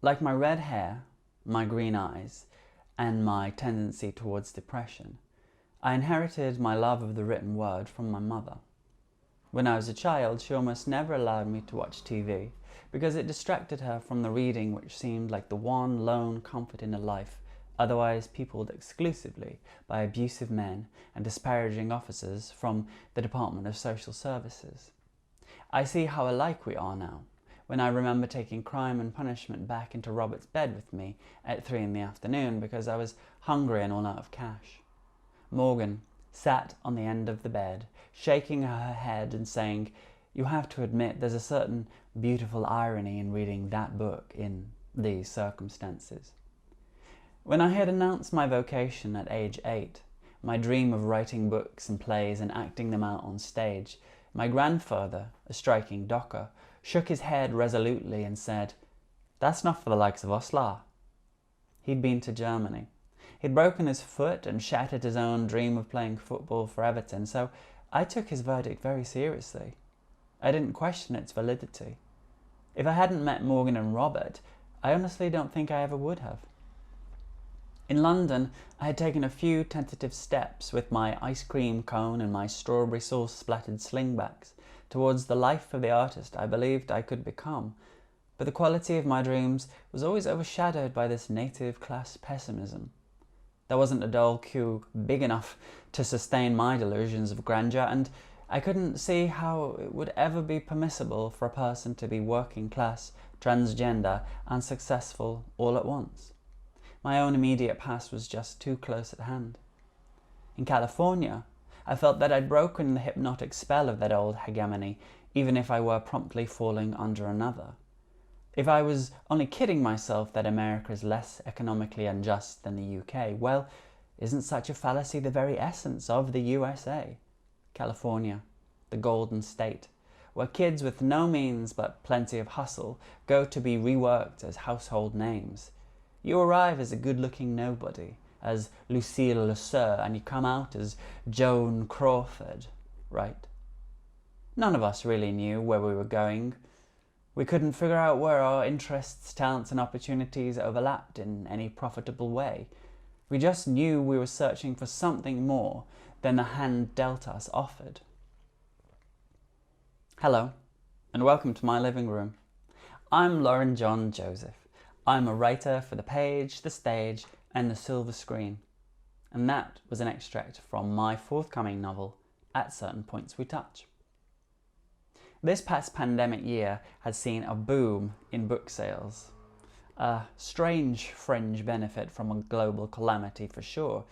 Like my red hair, my green eyes, and my tendency towards depression, I inherited my love of the written word from my mother. When I was a child, she almost never allowed me to watch TV because it distracted her from the reading, which seemed like the one lone comfort in a life otherwise peopled exclusively by abusive men and disparaging officers from the Department of Social Services. I see how alike we are now, when I remember taking Crime and Punishment back into Robert's bed with me at 3 in the afternoon because I was hungry and all out of cash. Morgan sat on the end of the bed, shaking her head and saying, "You have to admit there's a certain beautiful irony in reading that book in these circumstances." When I had announced my vocation at age 8, my dream of writing books and plays and acting them out on stage, my grandfather, a striking docker, shook his head resolutely and said, "That's not for the likes of us, la." He'd been to Germany. He'd broken his foot and shattered his own dream of playing football for Everton, so I took his verdict very seriously. I didn't question its validity. If I hadn't met Morgan and Robert, I honestly don't think I ever would have. In London, I had taken a few tentative steps with my ice cream cone and my strawberry sauce splattered slingbacks towards the life of the artist I believed I could become, but the quality of my dreams was always overshadowed by this native class pessimism. There wasn't a dole queue big enough to sustain my delusions of grandeur, and I couldn't see how it would ever be permissible for a person to be working class, transgender, and successful all at once. My own immediate past was just too close at hand. In California, I felt that I'd broken the hypnotic spell of that old hegemony, even if I were promptly falling under another. If I was only kidding myself that America is less economically unjust than the UK, well, isn't such a fallacy the very essence of the USA? California, the Golden State, where kids with no means but plenty of hustle go to be reworked as household names. You arrive as a good-looking nobody, as Lucille LeSueur, and you come out as Joan Crawford, right? None of us really knew where we were going. We couldn't figure out where our interests, talents, and opportunities overlapped in any profitable way. We just knew we were searching for something more than the hand dealt us offered. Hello, and welcome to my living room. I'm Lauren John Joseph. I'm a writer for the page, the stage, and the silver screen. And that was an extract from my forthcoming novel, At Certain Points We Touch. This past pandemic year has seen a boom in book sales. A strange fringe benefit from a global calamity for sure.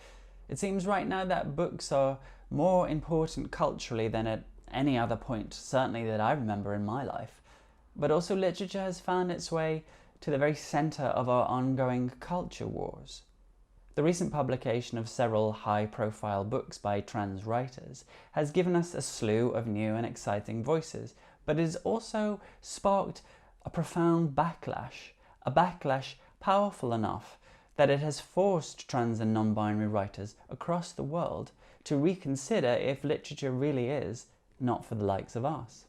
It seems right now that books are more important culturally than at any other point, certainly that I remember in my life. But also literature has found its way to the very centre of our ongoing culture wars. The recent publication of several high-profile books by trans writers has given us a slew of new and exciting voices, but it has also sparked a profound backlash, a backlash powerful enough that it has forced trans and non-binary writers across the world to reconsider if literature really is not for the likes of us.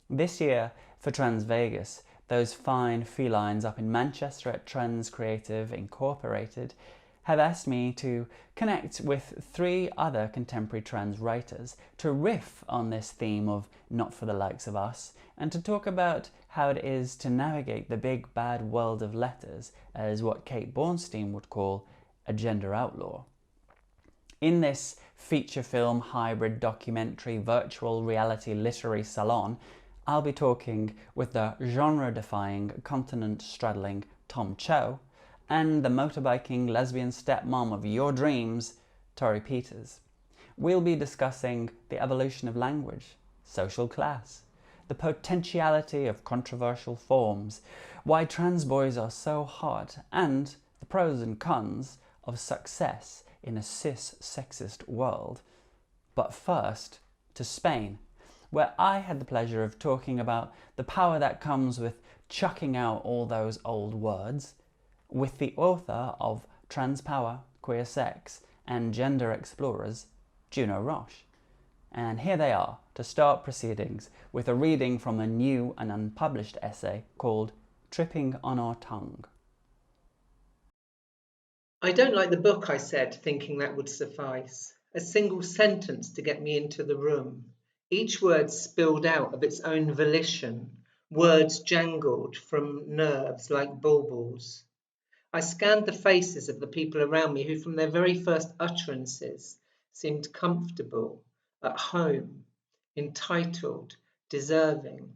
This year, for Trans Vegas, those fine felines up in Manchester at Trans Creative Incorporated have asked me to connect with 3 other contemporary trans writers to riff on this theme of not for the likes of us and to talk about how it is to navigate the big bad world of letters as what Kate Bornstein would call a gender outlaw. In this feature film hybrid documentary virtual reality literary salon, I'll be talking with the genre-defying, continent-straddling Tom Cho and the motorbiking lesbian stepmom of your dreams, Torrey Peters. We'll be discussing the evolution of language, social class, the potentiality of controversial forms, why trans boys are so hot, and the pros and cons of success in a cis-sexist world. But first, to Spain, where I had the pleasure of talking about the power that comes with chucking out all those old words, with the author of Trans Power, Queer Sex, and Gender Explorers, Juno Roche. And here they are, to start proceedings with a reading from a new and unpublished essay called tripping on our tongue. I don't like the book, I said, thinking that would suffice. A single sentence to get me into the room. Each word spilled out of its own volition. Words jangled from nerves like bulbuls. I scanned the faces of the people around me who, from their very first utterances, seemed comfortable, at home, entitled, deserving.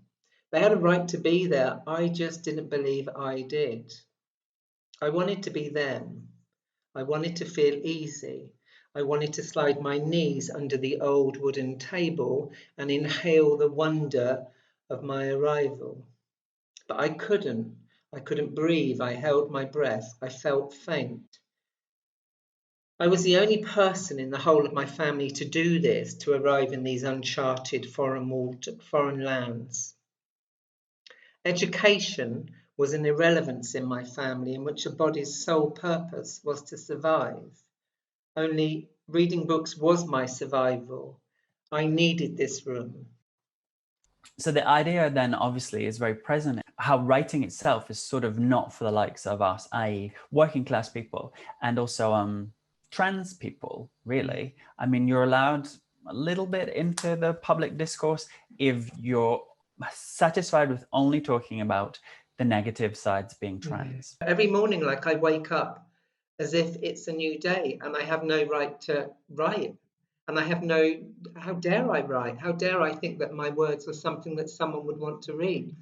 They had a right to be there. I just didn't believe I did. I wanted to be them. I wanted to feel easy. I wanted to slide my knees under the old wooden table and inhale the wonder of my arrival. But I couldn't. I couldn't breathe. I held my breath. I felt faint. I was the only person in the whole of my family to do this, to arrive in these uncharted foreign lands. Education was an irrelevance in my family, in which a body's sole purpose was to survive. Only reading books was my survival. I needed this room. So the idea then obviously is very present, how writing itself is sort of not for the likes of us, i.e. working class people, and also trans people, really. I mean, you're allowed a little bit into the public discourse if you're satisfied with only talking about the negative sides being trans. Every morning, like, I wake up as if it's a new day and I have no right to write. And I have no, how dare I write? How dare I think that my words are something that someone would want to read?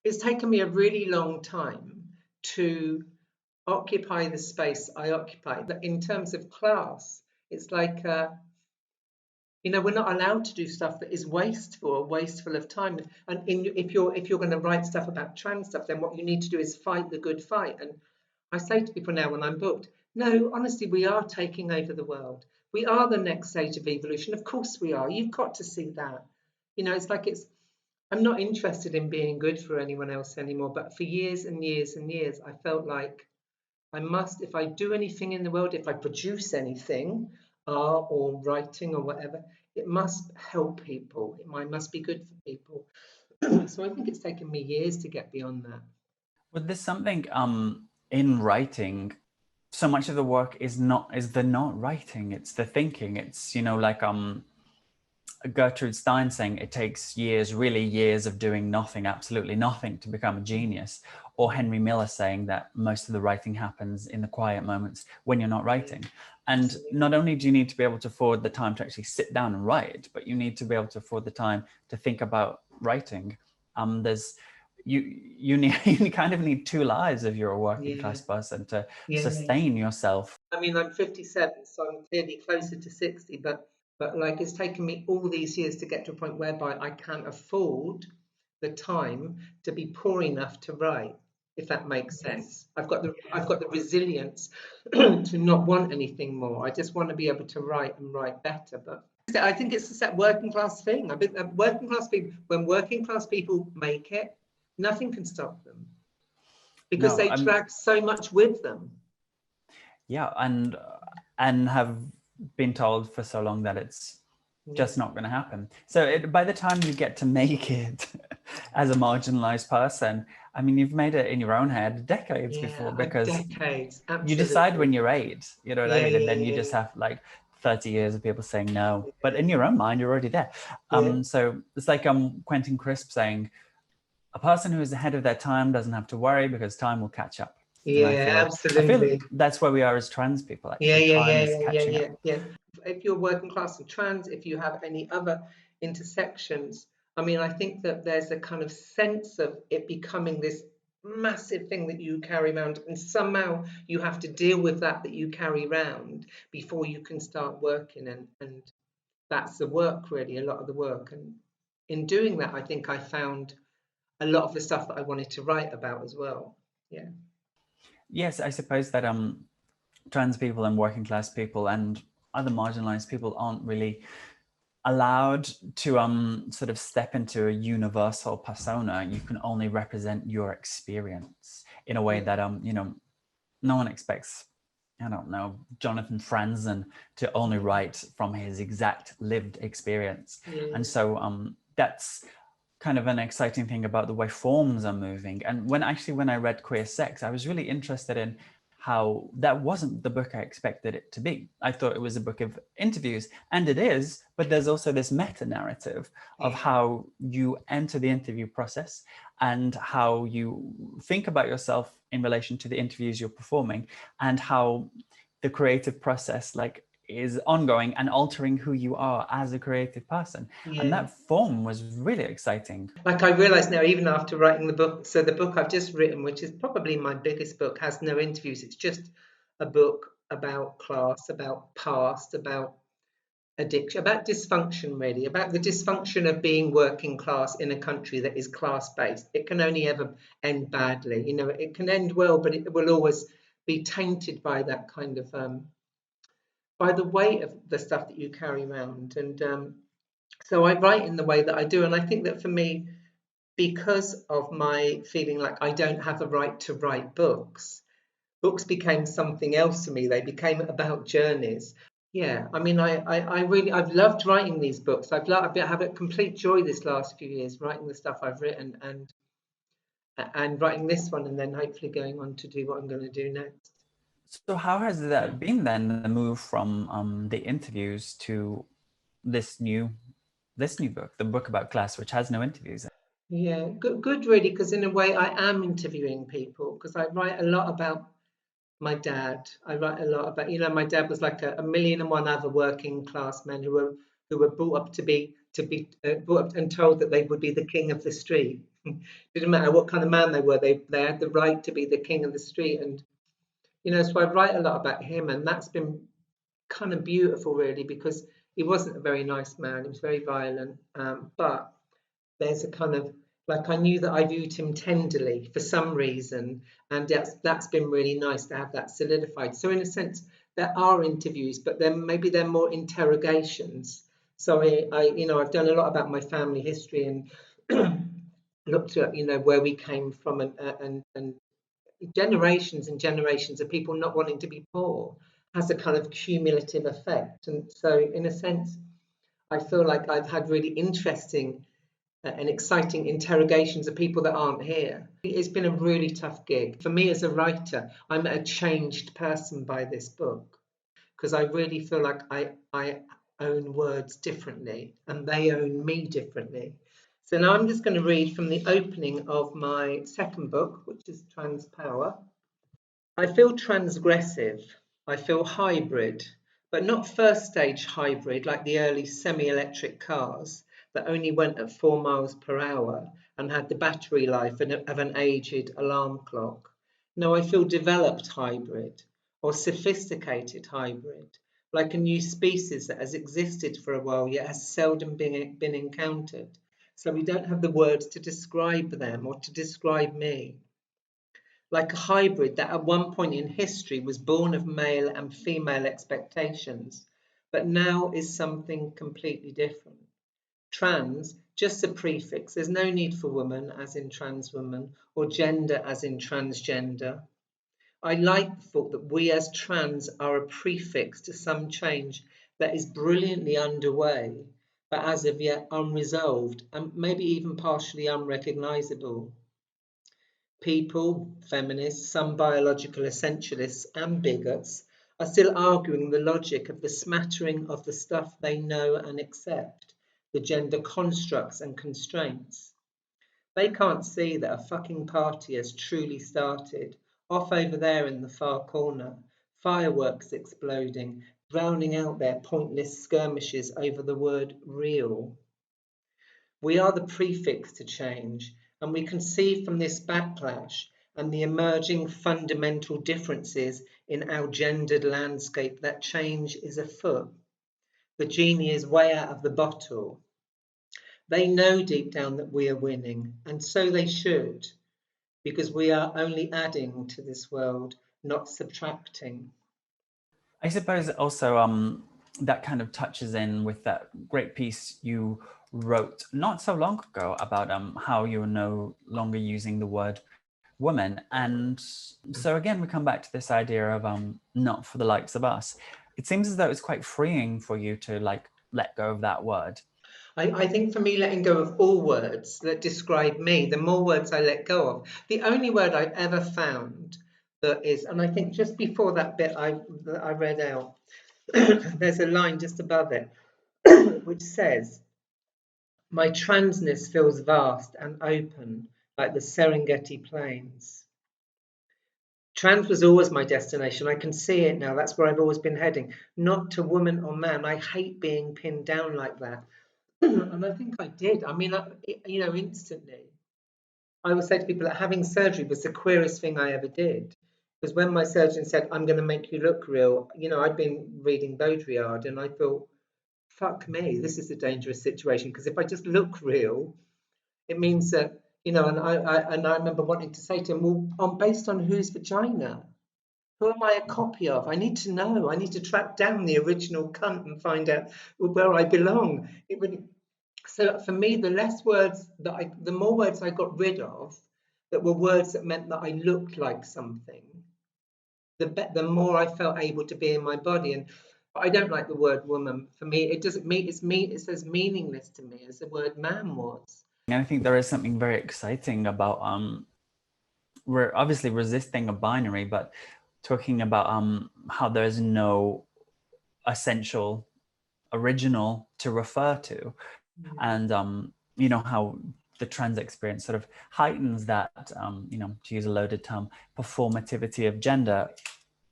It's taken me a really long time to occupy the space I occupy. In terms of class, it's like, we're not allowed to do stuff that is wasteful of time. And if you're going to write stuff about trans stuff, then what you need to do is fight the good fight. And I say to people now when I'm booked, no, honestly, we are taking over the world. We are the next stage of evolution. Of course we are. You've got to see that. It's like I'm not interested in being good for anyone else anymore. But for years and years and years, I felt like I must, if I do anything in the world, if I produce anything, art or writing or whatever, it must help people. It must be good for people. So I think it's taken me years to get beyond that. But there's something in writing, so much of the work is the not writing, it's the thinking. It's like Gertrude Stein saying it takes years, really years of doing nothing, absolutely nothing, to become a genius. Or Henry Miller saying that most of the writing happens in the quiet moments when you're not writing. And not only do you need to be able to afford the time to actually sit down and write, but you need to be able to afford the time to think about writing. You kind of need two lives if you're a working class person to sustain yourself. I mean, I'm 57, so I'm clearly closer to 60, but like, it's taken me all these years to get to a point whereby I can't afford the time to be poor enough to write, if that makes sense. I've got the resilience to not want anything more. I just want to be able to write and write better. But I think it's that working class thing. I think working class people, when working class people make it, nothing can stop them, because they drag so much with them. Yeah, and have been told for so long that it's just not going to happen. So by the time you get to make it as a marginalized person, I mean, you've made it in your own head decades before, because you decide when you're 8, you know what I mean? And then you just have like 30 years of people saying no, but in your own mind, you're already there. So it's like Quentin Crisp saying, a person who is ahead of their time doesn't have to worry because time will catch up. Absolutely. I feel that's where we are as trans people, actually. Time is catching up. If you're working class and trans, if you have any other intersections, I mean, I think that there's a kind of sense of it becoming this massive thing that you carry around, and somehow you have to deal with that you carry around before you can start working, and that's the work, really, a lot of the work. And in doing that, I think I found a lot of the stuff that I wanted to write about as well. Yes, I suppose that trans people and working class people and other marginalized people aren't really allowed to sort of step into a universal persona. You can only represent your experience in a way that no one expects, I don't know, Jonathan Franzen to only write from his exact lived experience. And so that's kind of an exciting thing about the way forms are moving. And when I read Queer Sex, I was really interested in how that wasn't the book I expected it to be. I thought it was a book of interviews, and it is, but there's also this meta narrative of how you enter the interview process and how you think about yourself in relation to the interviews you're performing, and how the creative process like is ongoing and altering who you are as a creative person. Yeah. And that form was really exciting. Like, I realise now, even after writing the book, so the book I've just written, which is probably my biggest book, has no interviews. It's just a book about class, about past, about addiction, about dysfunction, really, about the dysfunction of being working class in a country that is class-based. It can only ever end badly. You know, it can end well, but it will always be tainted by that kind of by the weight of the stuff that you carry around. And so I write in the way that I do. And I think that for me, because of my feeling like I don't have the right to write books, books became something else to me. They became about journeys. Yeah, I mean, I've loved writing these books. I've had a complete joy this last few years writing the stuff I've written and writing this one, and then hopefully going on to do what I'm going to do next. So how has that been then, the move from the interviews to this new book, the book about class, which has no interviews? Yeah, good really, because in a way I am interviewing people, because I write a lot about my dad. I write a lot about, you know, my dad was like a million and one other working class men who were brought up to be brought up and told that they would be the king of the street. Didn't matter what kind of man they were, they had the right to be the king of the street. And you know, so I write a lot about him, and that's been kind of beautiful, really, because he wasn't a very nice man. He was very violent, but there's a kind of, like, I knew that I viewed him tenderly for some reason, and that's been really nice to have that solidified. So in a sense, there are interviews, but then maybe they're more interrogations. So you know, I've done a lot about my family history and looked at, you know, where we came from, and generations and generations of people not wanting to be poor has a kind of cumulative effect. And so in a sense, I feel like I've had really interesting and exciting interrogations of people that aren't here. It's been a really tough gig. For me as a writer, I'm a changed person by this book, because I really feel like I own words differently and they own me differently. So now I'm just going to read from the opening of my second book, which is Trans Power. I feel transgressive. I feel hybrid, but not first stage hybrid like the early semi-electric cars that only went at 4 miles per hour and had the battery life of an aged alarm clock. No, I feel developed hybrid or sophisticated hybrid, like a new species that has existed for a while yet has seldom been encountered. So we don't have the words to describe them or to describe me. Like a hybrid that at one point in history was born of male and female expectations, but now is something completely different. Trans, just a prefix. There's no need for woman as in trans woman or gender as in transgender. I like the thought that we as trans are a prefix to some change that is brilliantly underway, but as of yet unresolved and maybe even partially unrecognisable. People, feminists, some biological essentialists and bigots are still arguing the logic of the smattering of the stuff they know and accept, the gender constructs and constraints. They can't see that a fucking party has truly started, off over there in the far corner, fireworks exploding, drowning out their pointless skirmishes over the word real. We are the prefix to change, and we can see from this backlash and the emerging fundamental differences in our gendered landscape that change is afoot. The genie is way out of the bottle. They know deep down that we are winning, and so they should, because we are only adding to this world, not subtracting. I suppose also that kind of touches in with that great piece you wrote not so long ago about how you're no longer using the word woman. And so again, we come back to this idea of not for the likes of us. It seems as though it's quite freeing for you to like let go of that word. I think for me, letting go of all words that describe me, the more words I let go of. The only word I've ever found that is, and I think just before that bit that I read out, there's a line just above it which says, "My transness feels vast and open like the Serengeti Plains." Trans was always my destination. I can see it now. That's where I've always been heading. Not to woman or man. I hate being pinned down like that. And I think I did. I mean, instantly. I would say to people that having surgery was the queerest thing I ever did. Because when my surgeon said, "I'm going to make you look real," I'd been reading Baudrillard and I thought, fuck me, this is a dangerous situation. Because if I just look real, it means that, and I remember wanting to say to him, well, based on whose vagina? Who am I a copy of? I need to know. I need to track down the original cunt and find out where I belong. So for me, the more words I got rid of, that were words that meant that I looked like something, the more I felt able to be in my body. And I don't like the word woman. For me, it doesn't mean it's as meaningless to me as the word man was. And I think there is something very exciting about we're obviously resisting a binary, but talking about how there's no essential original to refer to, and how the trans experience sort of heightens that, to use a loaded term, performativity of gender,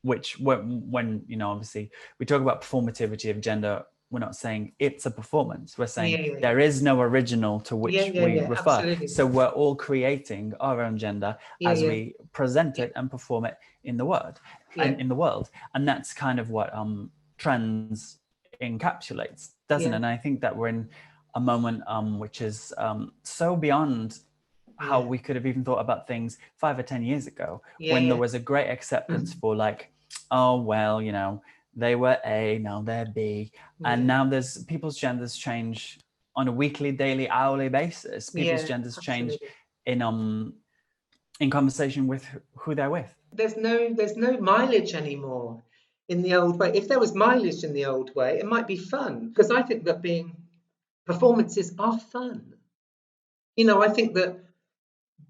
which when obviously we talk about performativity of gender, we're not saying it's a performance. We're saying there is no original to which we refer. Absolutely. So we're all creating our own gender as we present it and perform it in the world. And that's kind of what trans encapsulates, doesn't it? And I think that we're in a moment which is so beyond how we could have even thought about things 5 or 10 years ago, when there was a great acceptance for like, oh, well, they were A, now they're B. And now there's people's genders change on a weekly, daily, hourly basis. People's genders change in conversation with who they're with. There's no mileage anymore in the old way. If there was mileage in the old way, it might be fun, because I think that performances are fun. I think that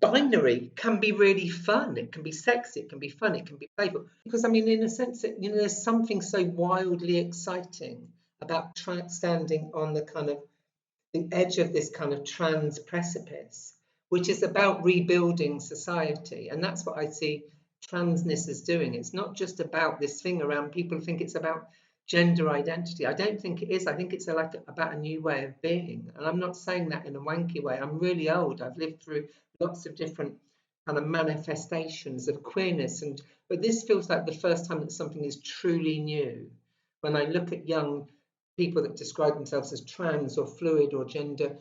binary can be really fun. It can be sexy, it can be fun, it can be playful. Because in a sense, there's something so wildly exciting about standing on the edge of this kind of trans precipice, which is about rebuilding society. And that's what I see transness as doing. It's not just about this thing around people think it's about gender identity. I don't think it is. I think it's about a new way of being. And I'm not saying that in a wanky way. I'm really old. I've lived through lots of different kind of manifestations of queerness, but this feels like the first time that something is truly new. When I look at young people that describe themselves as trans or fluid or gender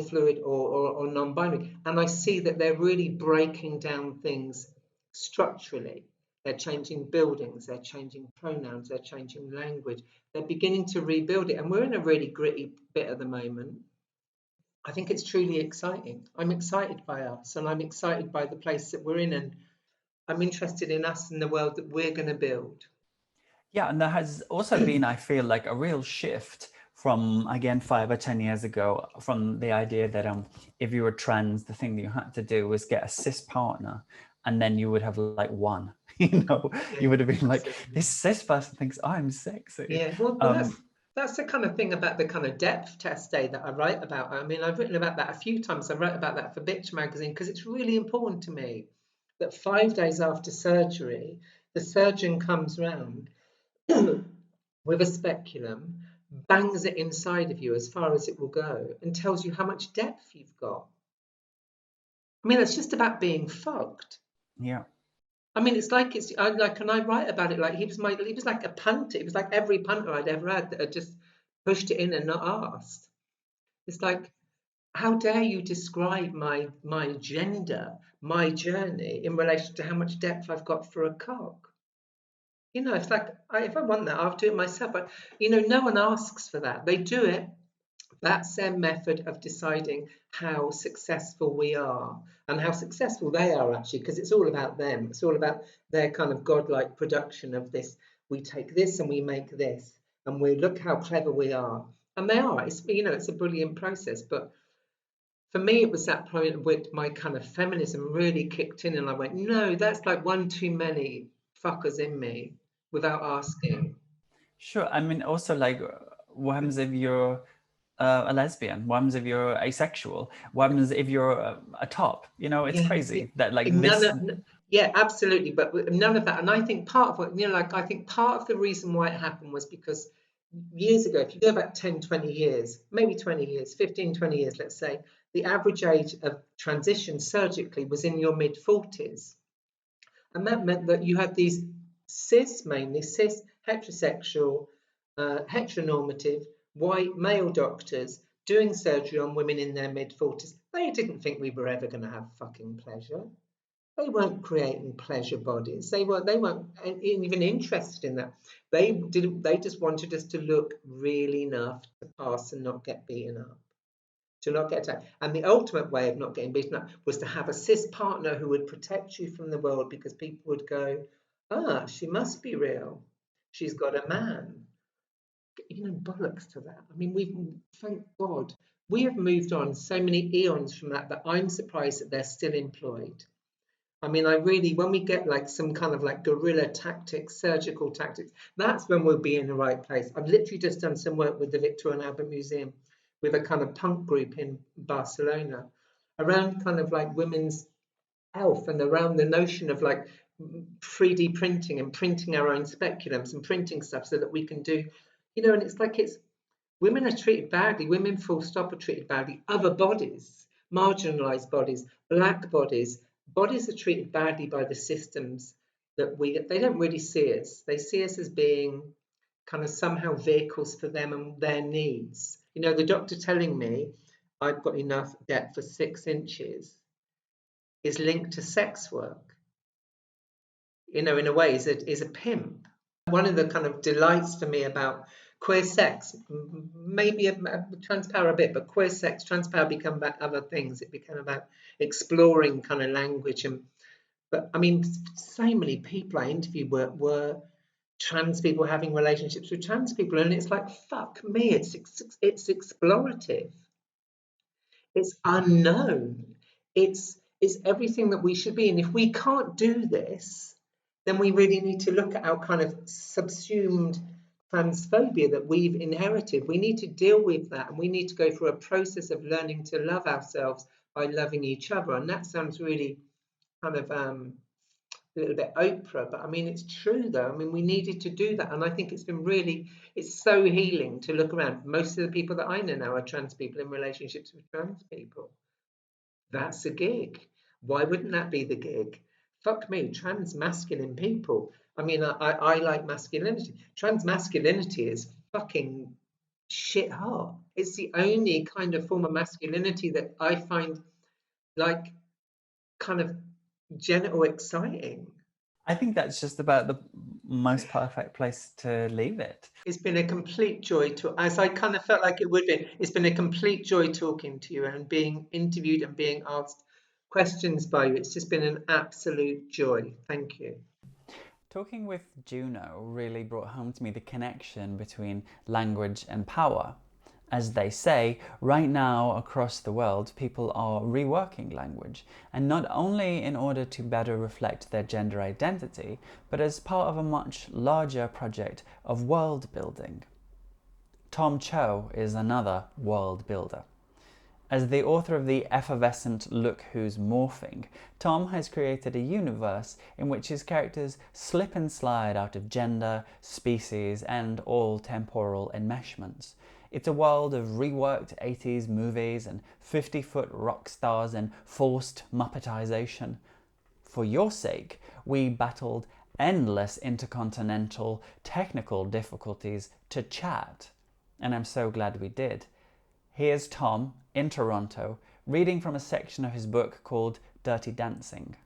fluid or non-binary, and I see that they're really breaking down things structurally. They're changing buildings, they're changing pronouns, they're changing language, they're beginning to rebuild it. And we're in a really gritty bit at the moment. I think it's truly exciting. I'm excited by us, and I'm excited by the place that we're in, and I'm interested in us and the world that we're going to build. Yeah, and there has also been, I feel like, a real shift from, again, 5 or 10 years ago, from the idea that if you were trans, the thing that you had to do was get a cis partner, and then you would have like one. You would have been like, this cis person thinks I'm sexy. Yeah, well, that's the kind of thing about the kind of depth test day that I write about. I've written about that a few times. I wrote about that for Bitch magazine because it's really important to me that 5 days after surgery, the surgeon comes round with a speculum, bangs it inside of you as far as it will go, and tells you how much depth you've got. It's just about being fucked. Yeah. It's like and I write about it like he was like a punter. He was like every punter I'd ever had that had just pushed it in and not asked. It's like, how dare you describe my gender, my journey in relation to how much depth I've got for a cock? It's like, if I want that, I'll do it myself. But no one asks for that. They do it. That's their method of deciding how successful we are and how successful they are, actually, because it's all about them. It's all about their kind of godlike production of this. We take this and we make this, and we look how clever we are. And they are. It's, you know, it's a brilliant process. But for me, it was that point at which my kind of feminism really kicked in, and I went, no, that's like one too many fuckers in me without asking. Sure. I mean, also, like, what happens if you're a lesbian? What happens if you're asexual? What happens if you're a top? You know, it's Yeah, crazy that, like, none this. of, yeah, absolutely, but none of that. And I think part of what, you know, like, I think part of the reason why it happened was because years ago, if you go back 10, 20 years, maybe 20 years, 15, 20 years, let's say, the average age of transition surgically was in your mid 40s. And that meant that you had these mainly cis, heterosexual, heteronormative, white male doctors doing surgery on women in their mid 40s. They didn't think we were ever going to have fucking pleasure. They weren't creating pleasure bodies. They weren't even interested in that. They didn't. They just wanted us to look really enough to pass and not get beaten up, to not get attacked. And the ultimate way of not getting beaten up was to have a cis partner who would protect you from the world, because people would go, ah, she must be real. She's got a man. You know, bollocks to that. I mean, thank God, we have moved on so many eons from that I'm surprised that they're still employed. I mean, I really, when we get like some kind of like guerrilla tactics, surgical tactics, that's when we'll be in the right place. I've literally just done some work with the Victor and Albert Museum with a kind of punk group in Barcelona around kind of like women's health and around the notion of like 3D printing and printing our own speculums and printing stuff so that we can do, you know, and it's like women are treated badly, women full stop are treated badly, other bodies, marginalized bodies, black bodies, bodies are treated badly by the systems that they don't really see us. They see us as being kind of somehow vehicles for them and their needs. You know, the doctor telling me I've got enough depth for 6 inches is linked to sex work. You know, in a way, is a pimp. One of the kind of delights for me about queer sex, maybe trans power a bit, but queer sex, trans power become about other things. It became about exploring kind of language. But I mean, so many people I interviewed were trans people having relationships with trans people, and it's like, fuck me, it's explorative, it's unknown, it's everything that we should be. And if we can't do this, then we really need to look at our kind of subsumed transphobia that we've inherited. We need to deal with that, and we need to go through a process of learning to love ourselves by loving each other. And that sounds really kind of a little bit Oprah, but I mean, it's true though. I mean, we needed to do that, and I think it's so healing to look around. Most of the people that I know now are trans people in relationships with trans people. That's a gig. Why wouldn't that be the gig? Fuck me, trans masculine people. I mean, I like masculinity. Trans masculinity is fucking shit hot. It's the only kind of form of masculinity that I find like kind of genital exciting. I think that's just about the most perfect place to leave it. It's been a complete joy as I kind of felt like it would be, it's been a complete joy talking to you and being interviewed and being asked questions by you. It's just been an absolute joy. Thank you. Talking with Juno really brought home to me the connection between language and power. As they say, right now across the world, people are reworking language, and not only in order to better reflect their gender identity, but as part of a much larger project of world building. Tom Cho is another world builder. As the author of the effervescent Look Who's Morphing, Tom has created a universe in which his characters slip and slide out of gender, species, and all temporal enmeshments. It's a world of reworked 80s movies and 50-foot rock stars and forced Muppetization. For your sake, we battled endless intercontinental technical difficulties to chat, and I'm so glad we did. Here's Tom in Toronto reading from a section of his book called Dirty Dancing.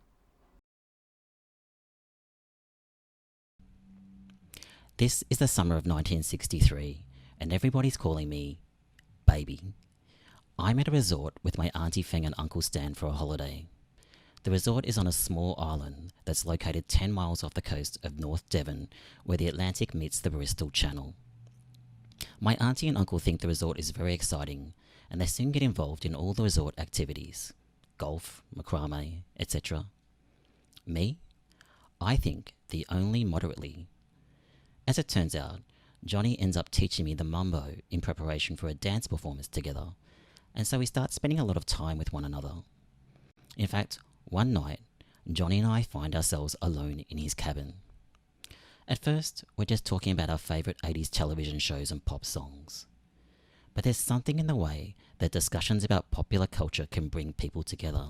This is the summer of 1963, and everybody's calling me Baby. I'm at a resort with my Auntie Feng and Uncle Stan for a holiday. The resort is on a small island that's located 10 miles off the coast of North Devon, where the Atlantic meets the Bristol Channel. My auntie and uncle think the resort is very exciting, and they soon get involved in all the resort activities: golf, macrame, etc. Me? I think the only moderately. As it turns out, Johnny ends up teaching me the mambo in preparation for a dance performance together, and so we start spending a lot of time with one another. In fact, one night, Johnny and I find ourselves alone in his cabin. At first, we're just talking about our favourite 80s television shows and pop songs. But there's something in the way that discussions about popular culture can bring people together,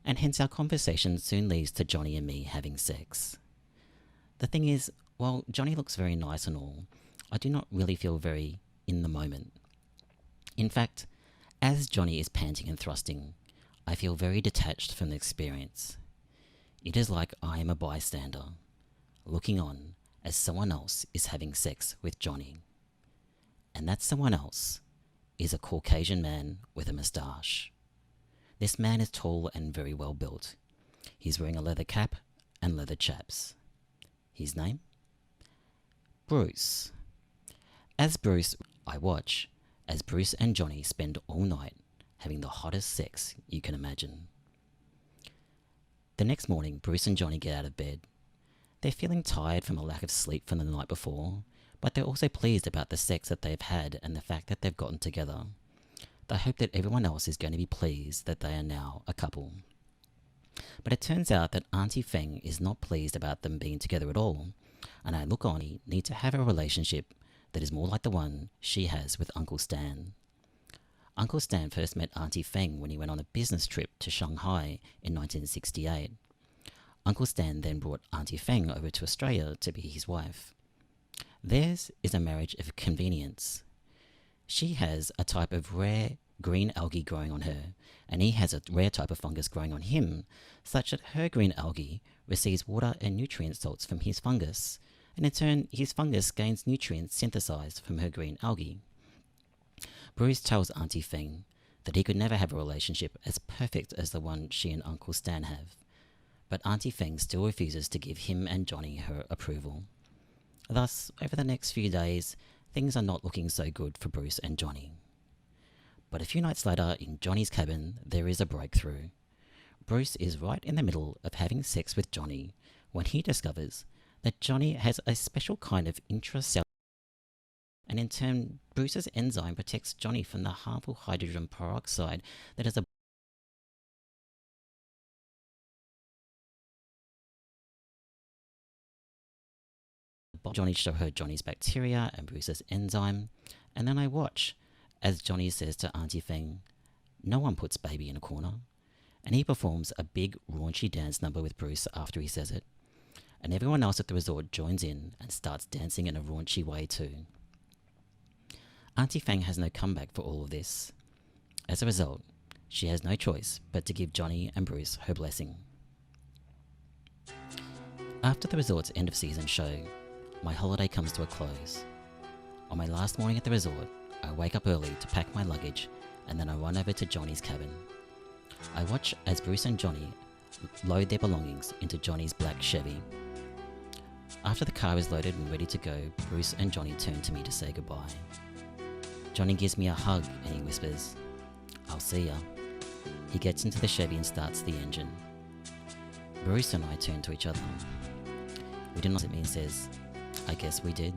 and hence our conversation soon leads to Johnny and me having sex. The thing is, while Johnny looks very nice and all, I do not really feel very in the moment. In fact, as Johnny is panting and thrusting, I feel very detached from the experience. It is like I am a bystander, looking on as someone else is having sex with Johnny. And that someone else is a Caucasian man with a moustache. This man is tall and very well built. He's wearing a leather cap and leather chaps. His name? Bruce. I watch as Bruce and Johnny spend all night having the hottest sex you can imagine. The next morning, Bruce and Johnny get out of bed. They're feeling tired from a lack of sleep from the night before, but they're also pleased about the sex that they've had and the fact that they've gotten together. They hope that everyone else is going to be pleased that they are now a couple. But it turns out that Auntie Feng is not pleased about them being together at all, and I look on need to have a relationship that is more like the one she has with Uncle Stan. Uncle Stan first met Auntie Feng when he went on a business trip to Shanghai in 1968. Uncle Stan then brought Auntie Feng over to Australia to be his wife. Theirs is a marriage of convenience. She has a type of rare green algae growing on her, and he has a rare type of fungus growing on him, such that her green algae receives water and nutrient salts from his fungus, and in turn his fungus gains nutrients synthesized from her green algae. Bruce tells Auntie Feng that he could never have a relationship as perfect as the one she and Uncle Stan have, but Auntie Feng still refuses to give him and Johnny her approval. Thus, over the next few days, things are not looking so good for Bruce and Johnny. But a few nights later, in Johnny's cabin, there is a breakthrough. Bruce is right in the middle of having sex with Johnny when he discovers that Johnny has a special kind of intracellular, and in turn, Bruce's enzyme protects Johnny from the harmful hydrogen peroxide that is a Johnny show her Johnny's bacteria and Bruce's enzyme, and then I watch as Johnny says to Auntie Feng, "No one puts baby in a corner," and he performs a big raunchy dance number with Bruce after he says it, and everyone else at the resort joins in and starts dancing in a raunchy way too. Auntie Feng has no comeback for all of this. As a result, she has no choice but to give Johnny and Bruce her blessing. After the resort's end of season show, my holiday comes to a close. On my last morning at the resort, I wake up early to pack my luggage, and then I run over to Johnny's cabin. I watch as Bruce and Johnny load their belongings into Johnny's black Chevy. After the car is loaded and ready to go, Bruce and Johnny turn to me to say goodbye. Johnny gives me a hug and he whispers, "I'll see ya." He gets into the Chevy and starts the engine. Bruce and I turn to each other. We do not look at me and says, "I guess we did."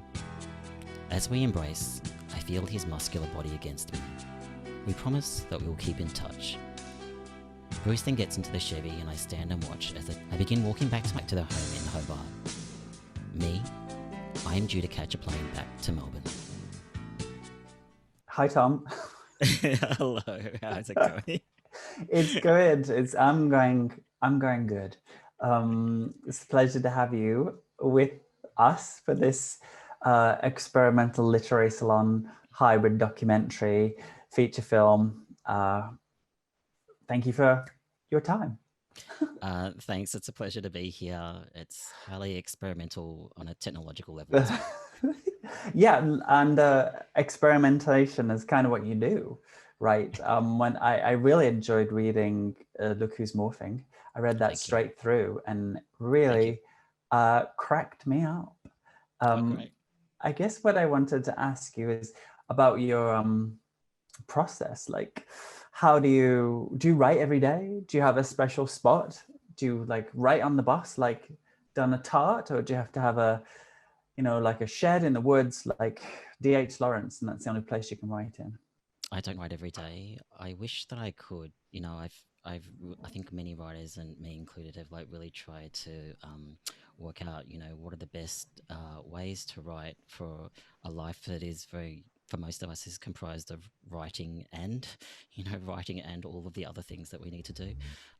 As we embrace, I feel his muscular body against me. We promise that we will keep in touch. Bruce then gets into the Chevy and I stand and watch as I begin walking back to their home in Hobart. Me, I am due to catch a plane back to Melbourne. Hi, Tom. Hello, how's it going? It's good. I'm going good. It's a pleasure to have you with us for this experimental literary salon hybrid documentary feature film. Thank you for your time. Thanks. It's a pleasure to be here. It's highly experimental on a technological level as well. Yeah, and experimentation is kind of what you do, right? When I really enjoyed reading Look Who's Morphing. I read that straight through and really cracked me up. Great. I guess what I wanted to ask you is about your process. Like, how do you write every day? Do you have a special spot? Do you like write on the bus, like done a tart, or do you have to have a, like a shed in the woods, like D.H. Lawrence, and that's the only place you can write in? I don't write every day. I wish that I could. I think many writers, and me included, have like really tried to work out, what are the best ways to write for a life that is very, for most of us, is comprised of writing and, writing and all of the other things that we need to do.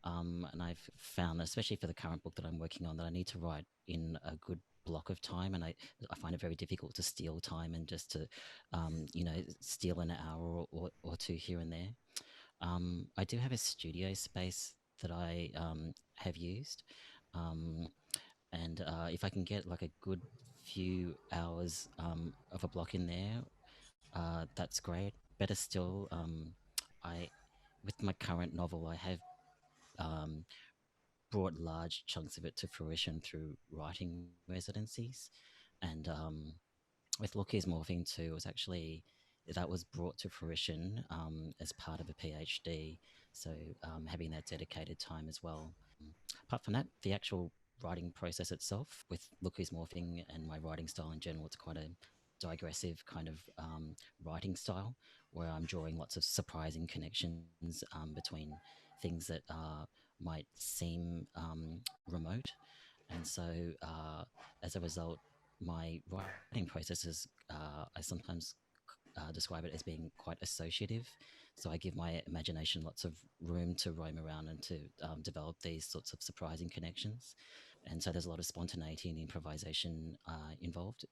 And I've found, especially for the current book that I'm working on, that I need to write in a good block of time, and I find it very difficult to steal time and just to steal an hour or two here and there. I do have a studio space that I have used, um, and if I can get like a good few hours of a block in there, that's great. Better still, I with my current novel, I have um, brought large chunks of it to fruition through writing residencies, and with Look Who's Morphing too, it was actually that was brought to fruition as part of a PhD. So having that dedicated time as well. Apart from that, the actual writing process itself with Look Who's Morphing and my writing style in general, it's quite a digressive kind of writing style where I'm drawing lots of surprising connections between things that might seem remote. And so as a result, my writing process is, I sometimes describe it as being quite associative. So I give my imagination lots of room to roam around and to develop these sorts of surprising connections. And so there's a lot of spontaneity and improvisation involved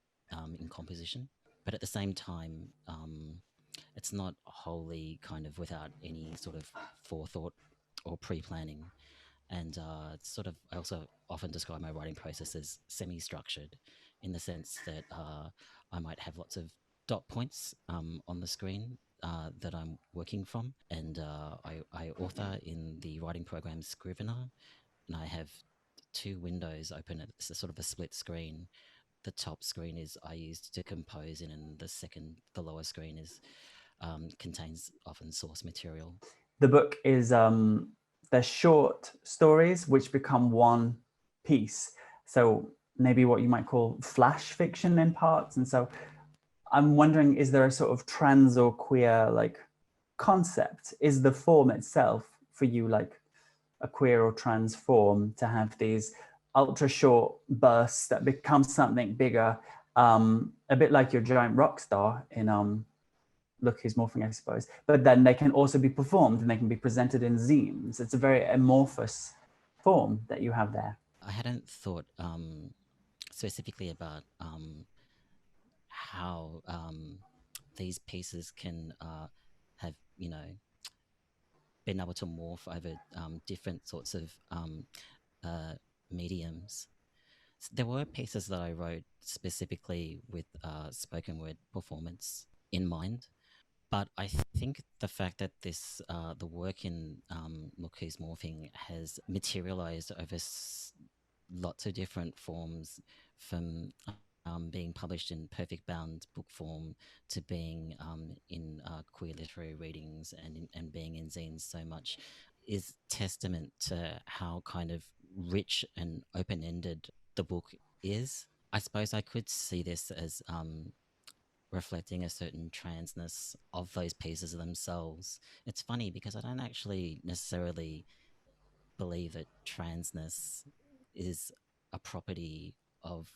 in composition. But at the same time, it's not wholly kind of without any sort of forethought or pre-planning. And it's sort of, I also often describe my writing process as semi-structured in the sense that I might have lots of dot points on the screen that I'm working from. And I author in the writing program Scrivener, and I have two windows open at sort of a split screen. The top screen is I use to compose in, and the lower screen is contains often source material. The book is they're short stories which become one piece. So maybe what you might call flash fiction in parts. And so I'm wondering, is there a sort of trans or queer like concept? Is the form itself for you like a queer or trans form to have these ultra short bursts that become something bigger, a bit like your giant rock star in Look Who's Morphing, I suppose. But then they can also be performed and they can be presented in zines. It's a very amorphous form that you have there. I hadn't thought specifically about how these pieces can have, been able to morph over different sorts of mediums. There were pieces that I wrote specifically with spoken word performance in mind, but I think the fact that the work in Look Who's Morphing has materialized over lots of different forms, from being published in perfect bound book form to being in queer literary readings and being in zines so much, is testament to how kind of rich and open-ended the book is. I suppose I could see this as reflecting a certain transness of those pieces themselves. It's funny because I don't actually necessarily believe that transness is a property of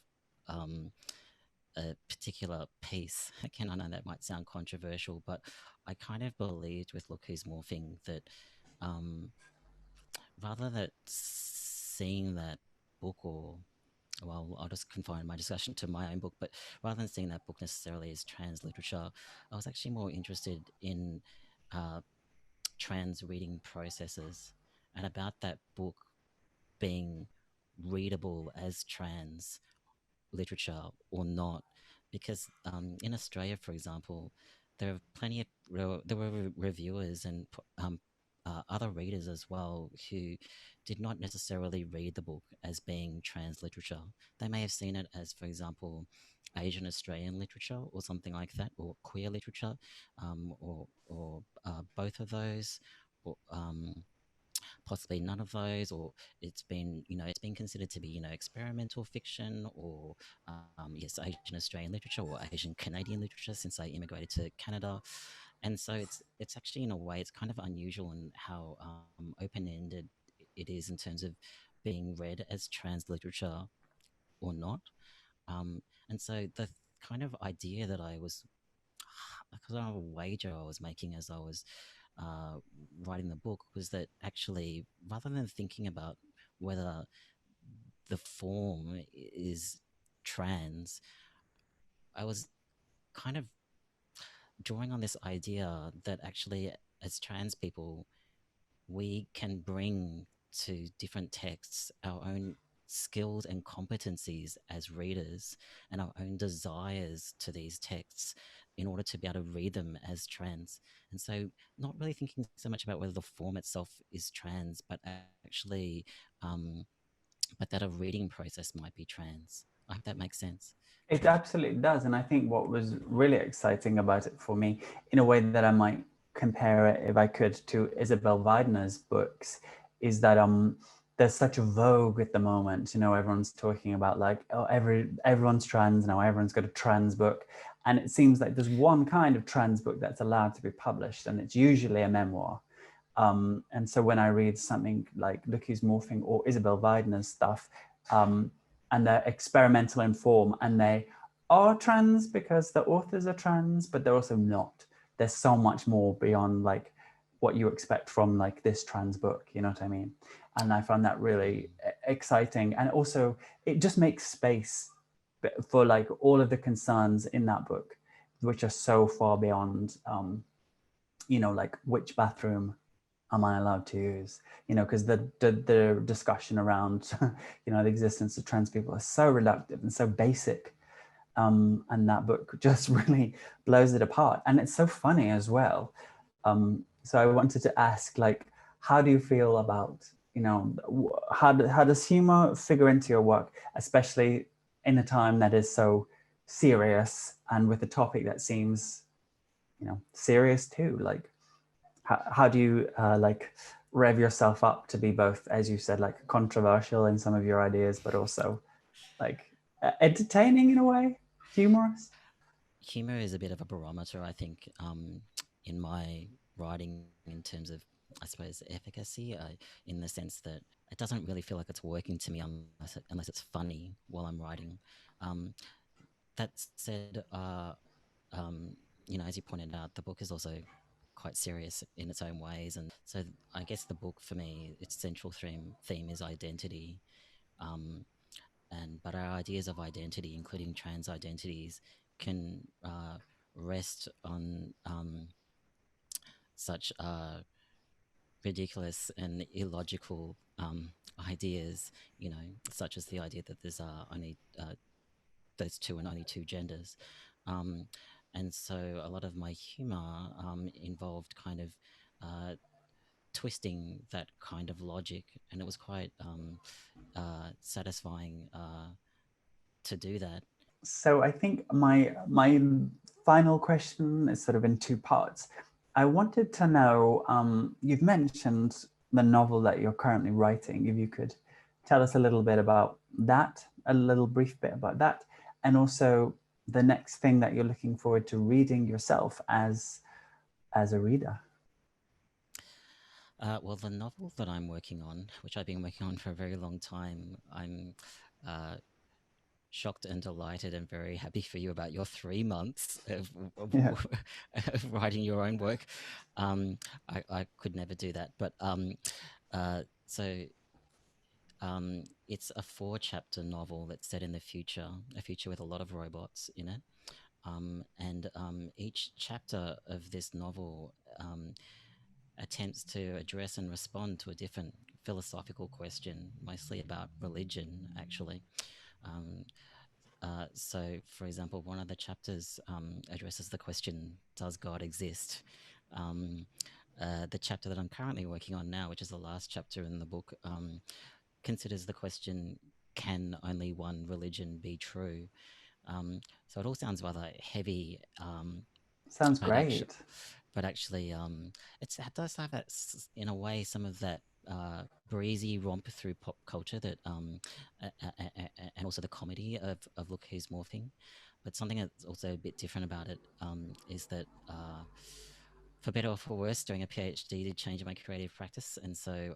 a particular piece. Again, I know that might sound controversial, but I kind of believed with Look Who's Morphing that rather than seeing that book, or well, I'll just confine my discussion to my own book, but rather than seeing that book necessarily as trans literature, I was actually more interested in trans reading processes and about that book being readable as trans literature or not. Because in Australia, for example, there are plenty of there were reviewers and other readers as well who did not necessarily read the book as being trans literature. They may have seen it as, for example, Asian Australian literature or something like that, or queer literature, or both of those, or possibly none of those, or it's been considered to be experimental fiction, or yes, Asian Australian literature or Asian Canadian literature, since I immigrated to Canada. And so it's actually, in a way, it's kind of unusual in how open-ended it is in terms of being read as trans literature or not. And so the kind of idea that I was, because of a wager I was making as I was uh, writing the book, was that actually, rather than thinking about whether the form is trans, I was kind of drawing on this idea that actually, as trans people, we can bring to different texts our own skills and competencies as readers, and our own desires to these texts in order to be able to read them as trans. And so, not really thinking so much about whether the form itself is trans, but actually, but that a reading process might be trans. I hope that makes sense. It absolutely does. And I think what was really exciting about it for me, in a way that I might compare it, if I could, to Isabel Weidner's books, is that there's such a vogue at the moment. Everyone's talking about like, oh, everyone's trans now, everyone's got a trans book. And it seems like there's one kind of trans book that's allowed to be published, and it's usually a memoir. And so when I read something like Look Who's Morphing or Isabel Weidner's stuff, and they're experimental in form, and they are trans because the authors are trans, but they're also not. There's so much more beyond like what you expect from like this trans book, you know what I mean? And I found that really exciting. And also it just makes space for like all of the concerns in that book, which are so far beyond, like which bathroom am I allowed to use? Because the discussion around, the existence of trans people is so reductive and so basic. And that book just really blows it apart. And it's so funny as well. So I wanted to ask, like, how do you feel about, how does humor figure into your work, especially in a time that is so serious and with a topic that seems, serious too? Like, how do you like rev yourself up to be both, as you said, like controversial in some of your ideas, but also like entertaining in a way, humorous? Humor is a bit of a barometer, I think, in my writing, in terms of, I suppose, efficacy, in the sense that it doesn't really feel like it's working to me unless it's funny while I'm writing. That said, as you pointed out, the book is also quite serious in its own ways, and so I guess the book, for me, its central theme is identity, but our ideas of identity, including trans identities, can rest on such ridiculous and illogical ideas, such as the idea that there's only those two and only two genders. And so a lot of my humor involved kind of twisting that kind of logic, and it was quite satisfying to do that. So I think my final question is sort of in two parts. I wanted to know, you've mentioned the novel that you're currently writing. If you could tell us a little bit about that, a little brief bit about that, and also the next thing that you're looking forward to reading yourself as a reader. Well, the novel that I'm working on, which I've been working on for a very long time, I'm shocked and delighted and very happy for you about your 3 months of writing your own work. I could never do that. But so it's a 4-chapter novel that's set in the future, a future with a lot of robots in it. And each chapter of this novel attempts to address and respond to a different philosophical question, mostly about religion, actually. So, for example, one of the chapters addresses the question, does God exist? the chapter that I'm currently working on now, which is the last chapter in the book, considers the question, can only one religion be true? So it all sounds rather heavy. Sounds but actu- great. but actually, it does have that, in a way, some of that breezy romp through pop culture that, and also the comedy of Look Who's Morphing. But something that's also a bit different about it is that, for better or for worse, doing a PhD did change my creative practice, and so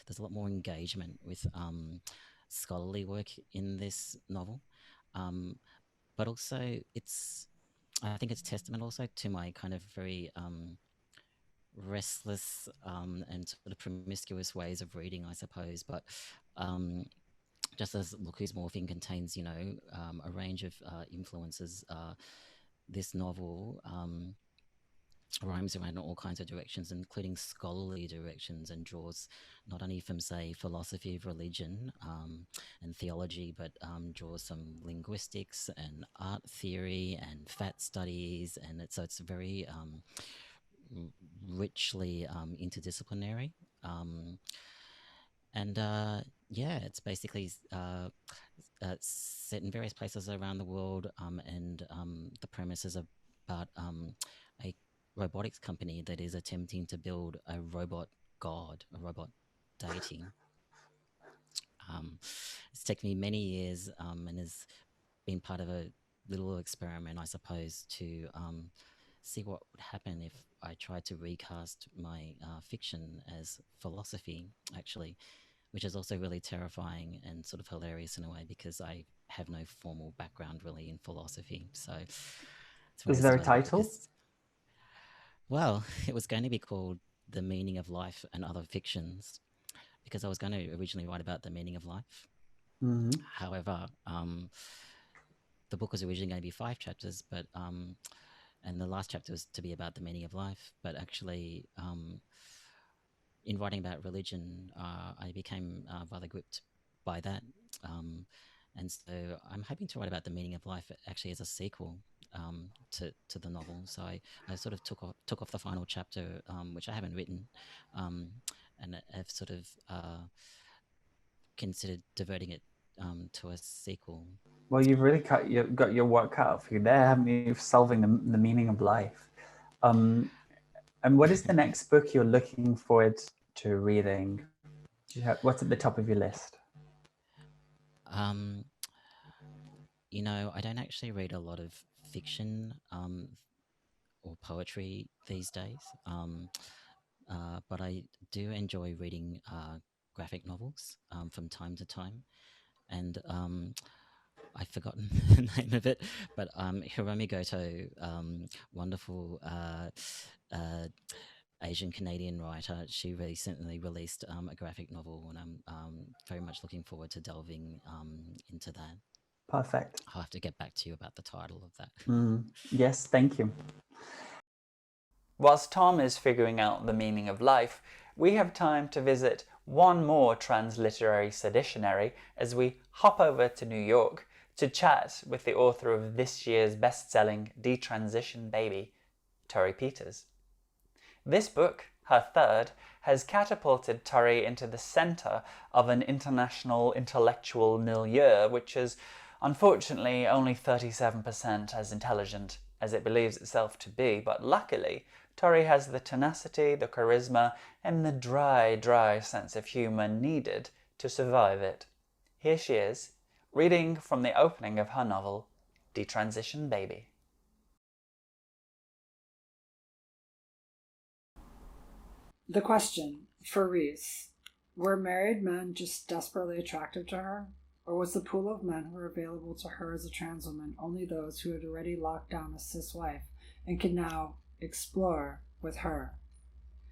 there's a lot more engagement with scholarly work in this novel. But also, I think it's testament also to my kind of very restless and sort of promiscuous ways of reading, I suppose. But just as Look Who's Morphing contains, a range of influences, this novel roams around all kinds of directions, including scholarly directions, and draws not only from, say, philosophy of religion and theology, but draws some linguistics and art theory and fat studies, and it's very richly interdisciplinary. It's basically set in various places around the world, and the premise is about a robotics company that is attempting to build a robot god, a robot deity. It's taken me many years and has been part of a little experiment, I suppose, to see what would happen if I tried to recast my fiction as philosophy, actually, which is also really terrifying and sort of hilarious in a way, because I have no formal background really in philosophy. So it's one of Is those there a things where title? well, it was going to be called The Meaning of Life and Other Fictions, because I was going to originally write about the meaning of life. Mm-hmm. However, the book was originally going to be 5 chapters, but and the last chapter was to be about the meaning of life. But actually, in writing about religion, I became rather gripped by that. And so I'm hoping to write about the meaning of life actually as a sequel to the novel. So I sort of took off the final chapter, which I haven't written, and have sort of considered diverting it to a sequel. Well, you've really got your work cut out for you there, haven't you? Solving the meaning of life. And what is the next book you're looking forward to reading? What's at the top of your list? I don't actually read a lot of fiction or poetry these days, but I do enjoy reading graphic novels from time to time. And I've forgotten the name of it, but Hiromi Goto, wonderful Asian Canadian writer, she recently released a graphic novel, and I'm very much looking forward to delving into that. Perfect. I'll have to get back to you about the title of that. Yes, thank you. Whilst Tom is figuring out the meaning of life, we have time to visit one more transliterary seditionary as we hop over to New York to chat with the author of this year's best-selling DeTransition Baby, Torrey Peters. This book, her third, has catapulted Torrey into the centre of an international intellectual milieu which is unfortunately only 37% as intelligent as it believes itself to be, but luckily Torrey has the tenacity, the charisma, and the dry sense of humour needed to survive it. Here she is, reading from the opening of her novel, DeTransition Baby. The question, for Reese, were married men just desperately attractive to her? Or was the pool of men who were available to her as a trans woman only those who had already locked down a cis wife and could now explore with her?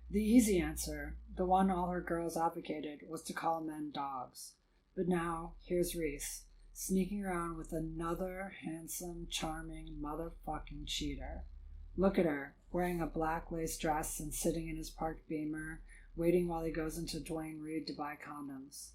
The easy answer, the one all her girls advocated, was to call men dogs. But now, here's Reese, sneaking around with another handsome, charming, motherfucking cheater. Look at her, wearing a black lace dress and sitting in his parked Beamer, waiting while he goes into Dwayne Reed to buy condoms.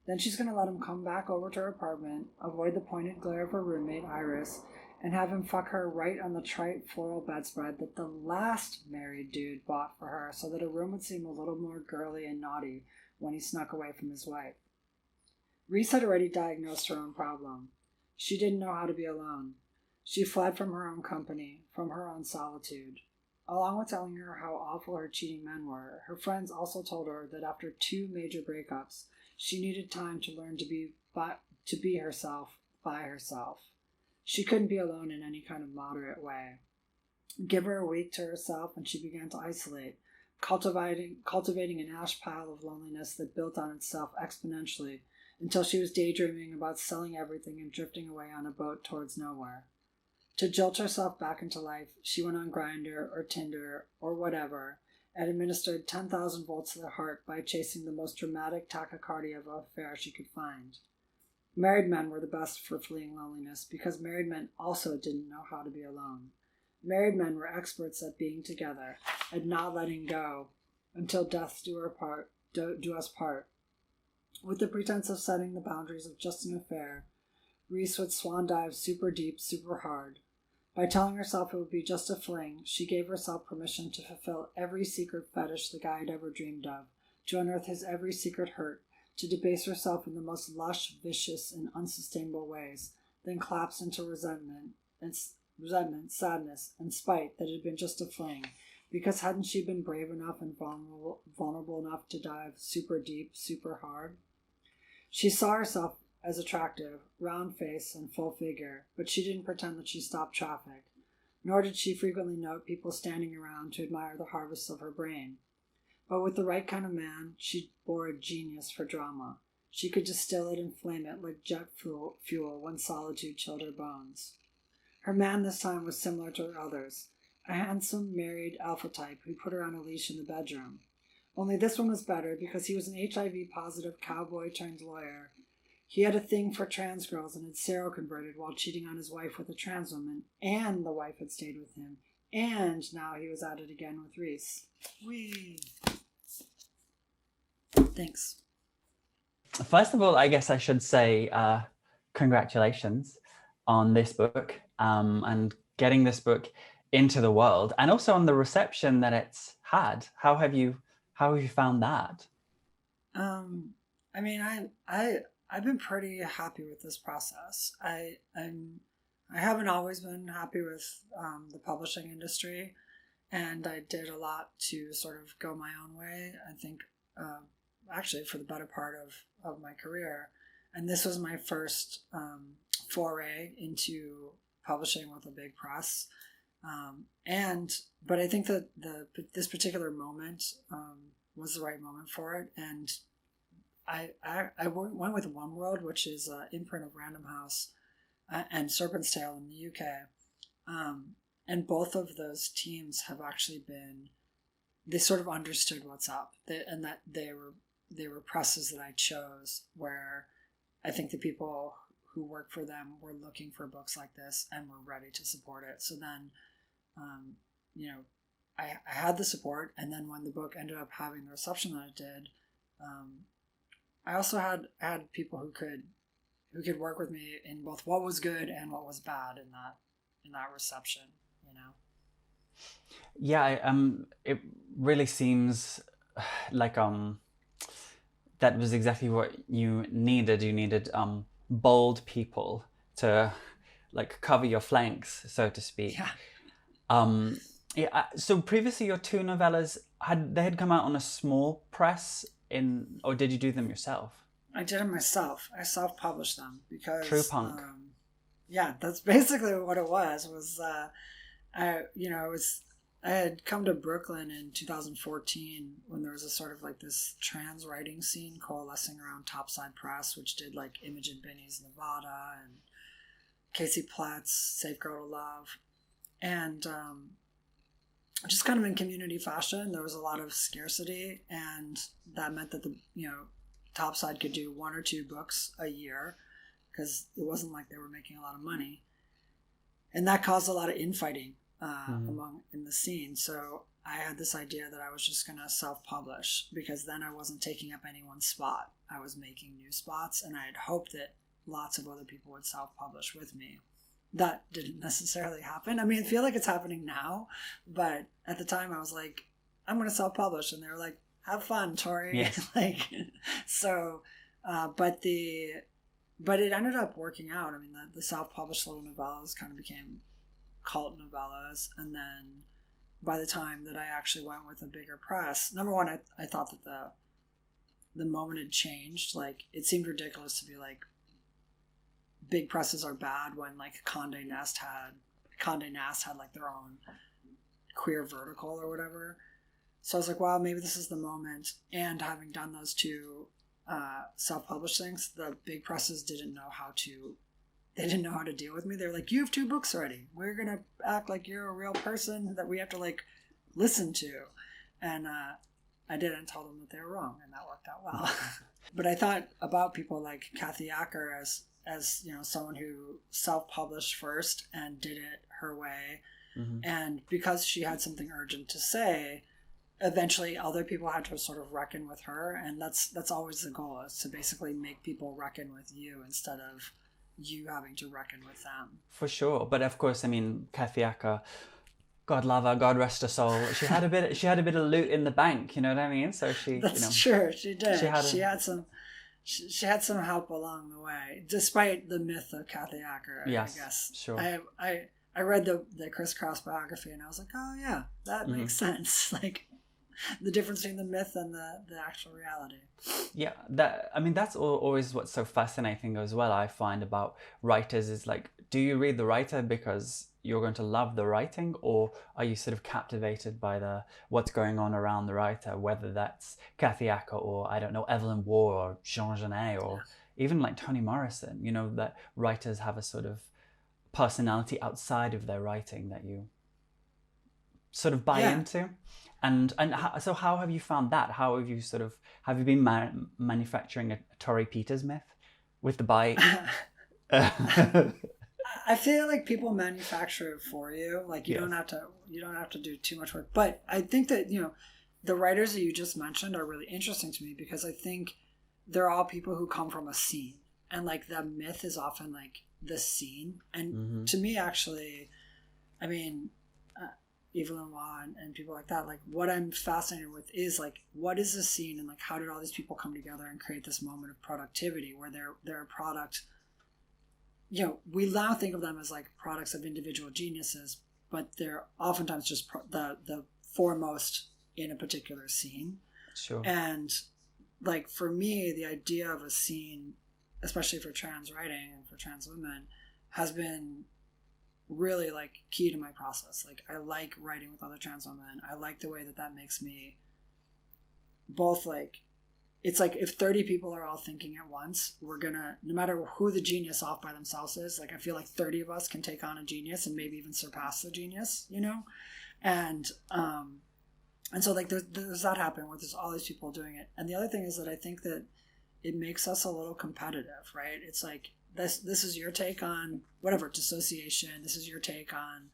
Then she's going to let him come back over to her apartment, avoid the pointed glare of her roommate, Iris, and have him fuck her right on the trite floral bedspread that the last married dude bought for her so that her room would seem a little more girly and naughty when he snuck away from his wife. Reese had already diagnosed her own problem. She didn't know how to be alone. She fled from her own company, from her own solitude. Along with telling her how awful her cheating men were, her friends also told her that after 2 major breakups, she needed time to learn to be herself by herself. She couldn't be alone in any kind of moderate way. Give her a week to herself and she began to isolate, cultivating an ash pile of loneliness that built on itself exponentially until she was daydreaming about selling everything and drifting away on a boat towards nowhere. To jolt herself back into life, she went on Grindr or Tinder or whatever and administered 10,000 volts to the heart by chasing the most dramatic tachycardia of affair she could find. Married men were the best for fleeing loneliness because married men also didn't know how to be alone. Married men were experts at being together and not letting go until death do us part. With the pretense of setting the boundaries of just an affair, Reese would swan dive super deep, super hard. By telling herself it would be just a fling, she gave herself permission to fulfill every secret fetish the guy had ever dreamed of, to unearth his every secret hurt, to debase herself in the most lush, vicious, and unsustainable ways, then collapse into resentment, sadness, and spite that it had been just a fling, because hadn't she been brave enough and vulnerable enough to dive super deep, super hard? She saw herself as attractive, round face, and full figure, but she didn't pretend that she stopped traffic, nor did she frequently note people standing around to admire the harvests of her brain. But with the right kind of man, she bore a genius for drama. She could distill it and flame it like jet fuel when solitude chilled her bones. Her man this time was similar to her others, a handsome, married alpha type who put her on a leash in the bedroom. Only this one was better because he was an HIV-positive cowboy-turned-lawyer. He had a thing for trans girls and had seroconverted while cheating on his wife with a trans woman, and the wife had stayed with him, and now he was at it again with Reese. Whee! Thanks. First of all, I guess I should say congratulations on this book and getting this book into the world, and also on the reception that it's had. How have you found that? I mean, I've been pretty happy with this process. I haven't always been happy with the publishing industry, and I did a lot to sort of go my own way. I think actually for the better part of my career, and this was my first foray into publishing with a big press. But I think that this particular moment was the right moment for it, and I went with One World, which is an imprint of Random House and Serpent's Tail in the UK, and both of those teams have actually they sort of understood what's up, and that they were presses that I chose where I think the people who work for them were looking for books like this and were ready to support it. So then, I had the support, and then when the book ended up having the reception that it did, I also had people who could work with me in both what was good and what was bad in that reception, Yeah, it really seems like that was exactly what you needed. You needed bold people to like cover your flanks, so to speak. Yeah. So previously, your 2 novellas had come out on a small press or did you do them yourself? I did them myself. I self-published them because True punk. Yeah, that's basically what it was. I had come to Brooklyn in 2014 when there was a sort of like this trans writing scene coalescing around Topside Press, which did like Imogen Binnie's Nevada and Casey Platt's Safe Girl to Love. And just kind of in community fashion, there was a lot of scarcity, and that meant that Topside could do 1 or 2 books a year because it wasn't like they were making a lot of money, and that caused a lot of infighting in the scene. So I had this idea that I was just going to self-publish because then I wasn't taking up anyone's spot. I was making new spots, and I had hoped that lots of other people would self-publish with me. that didn't necessarily happen. I mean, I feel like it's happening now, but at the time I was like, I'm going to self-publish. And they were like, have fun, Torrey. Yes. Like, so, but it ended up working out. I mean, the self-published little novellas kind of became cult novellas. And then by the time that I actually went with a bigger press, number one, I thought that the moment had changed. Like, it seemed ridiculous to be like, big presses are bad when like Condé Nast had like their own queer vertical or whatever. So I was like, wow, maybe this is the moment. And having done those two self-published things, the big presses didn't know how to deal with me. They're like, you have 2 books already. We're going to act like you're a real person that we have to like listen to. And I didn't tell them that they were wrong, and that worked out well. But I thought about people like Kathy Acker as you know, someone who self-published first and did it her way. Mm-hmm. And because she had something urgent to say, eventually other people had to sort of reckon with her. And that's always the goal, is to basically make people reckon with you instead of you having to reckon with them. For sure. But of course, I mean, Kathy Acker, God love her, God rest her soul, she had a bit of loot in the bank, you know what I mean? So That's true, she did. She had some help along the way, despite the myth of Kathy Acker. Yes, I guess. Sure. I read the Criss Cross biography, and I was like, oh yeah, that makes sense. Like, the difference between the myth and the actual reality. Yeah, that's always what's so fascinating as well, I find, about writers, is like, do you read the writer because you're going to love the writing, or are you sort of captivated by what's going on around the writer, whether that's Kathy Acker or, I don't know, Evelyn Waugh or Jean Genet or even like Toni Morrison, you know, that writers have a sort of personality outside of their writing that you sort of buy into. And so how have you found that? How have you have you been manufacturing a Torrey Peters myth with the bite? I feel like people manufacture it for you. Like, you don't have to do too much work. But I think that, you know, the writers that you just mentioned are really interesting to me, because I think they're all people who come from a scene, and like the myth is often like the scene. And to me, actually, I mean, Evelyn Waugh and people like that, like, what I'm fascinated with is like, what is the scene, and like, how did all these people come together and create this moment of productivity where they're a product. You know, we now think of them as like products of individual geniuses, but they're oftentimes just the foremost in a particular scene. Sure. And like, for me, the idea of a scene, especially for trans writing and for trans women, has been really like key to my process. Like, I like writing with other trans women. I like the way that makes me both like, it's like, if 30 people are all thinking at once, we're gonna, no matter who the genius off by themselves is, like, I feel like 30 of us can take on a genius and maybe even surpass the genius, you know? And so like there's that happening where there's all these people doing it. And the other thing is that I think that it makes us a little competitive, right? It's like, this is your take on whatever, dissociation. This is your take on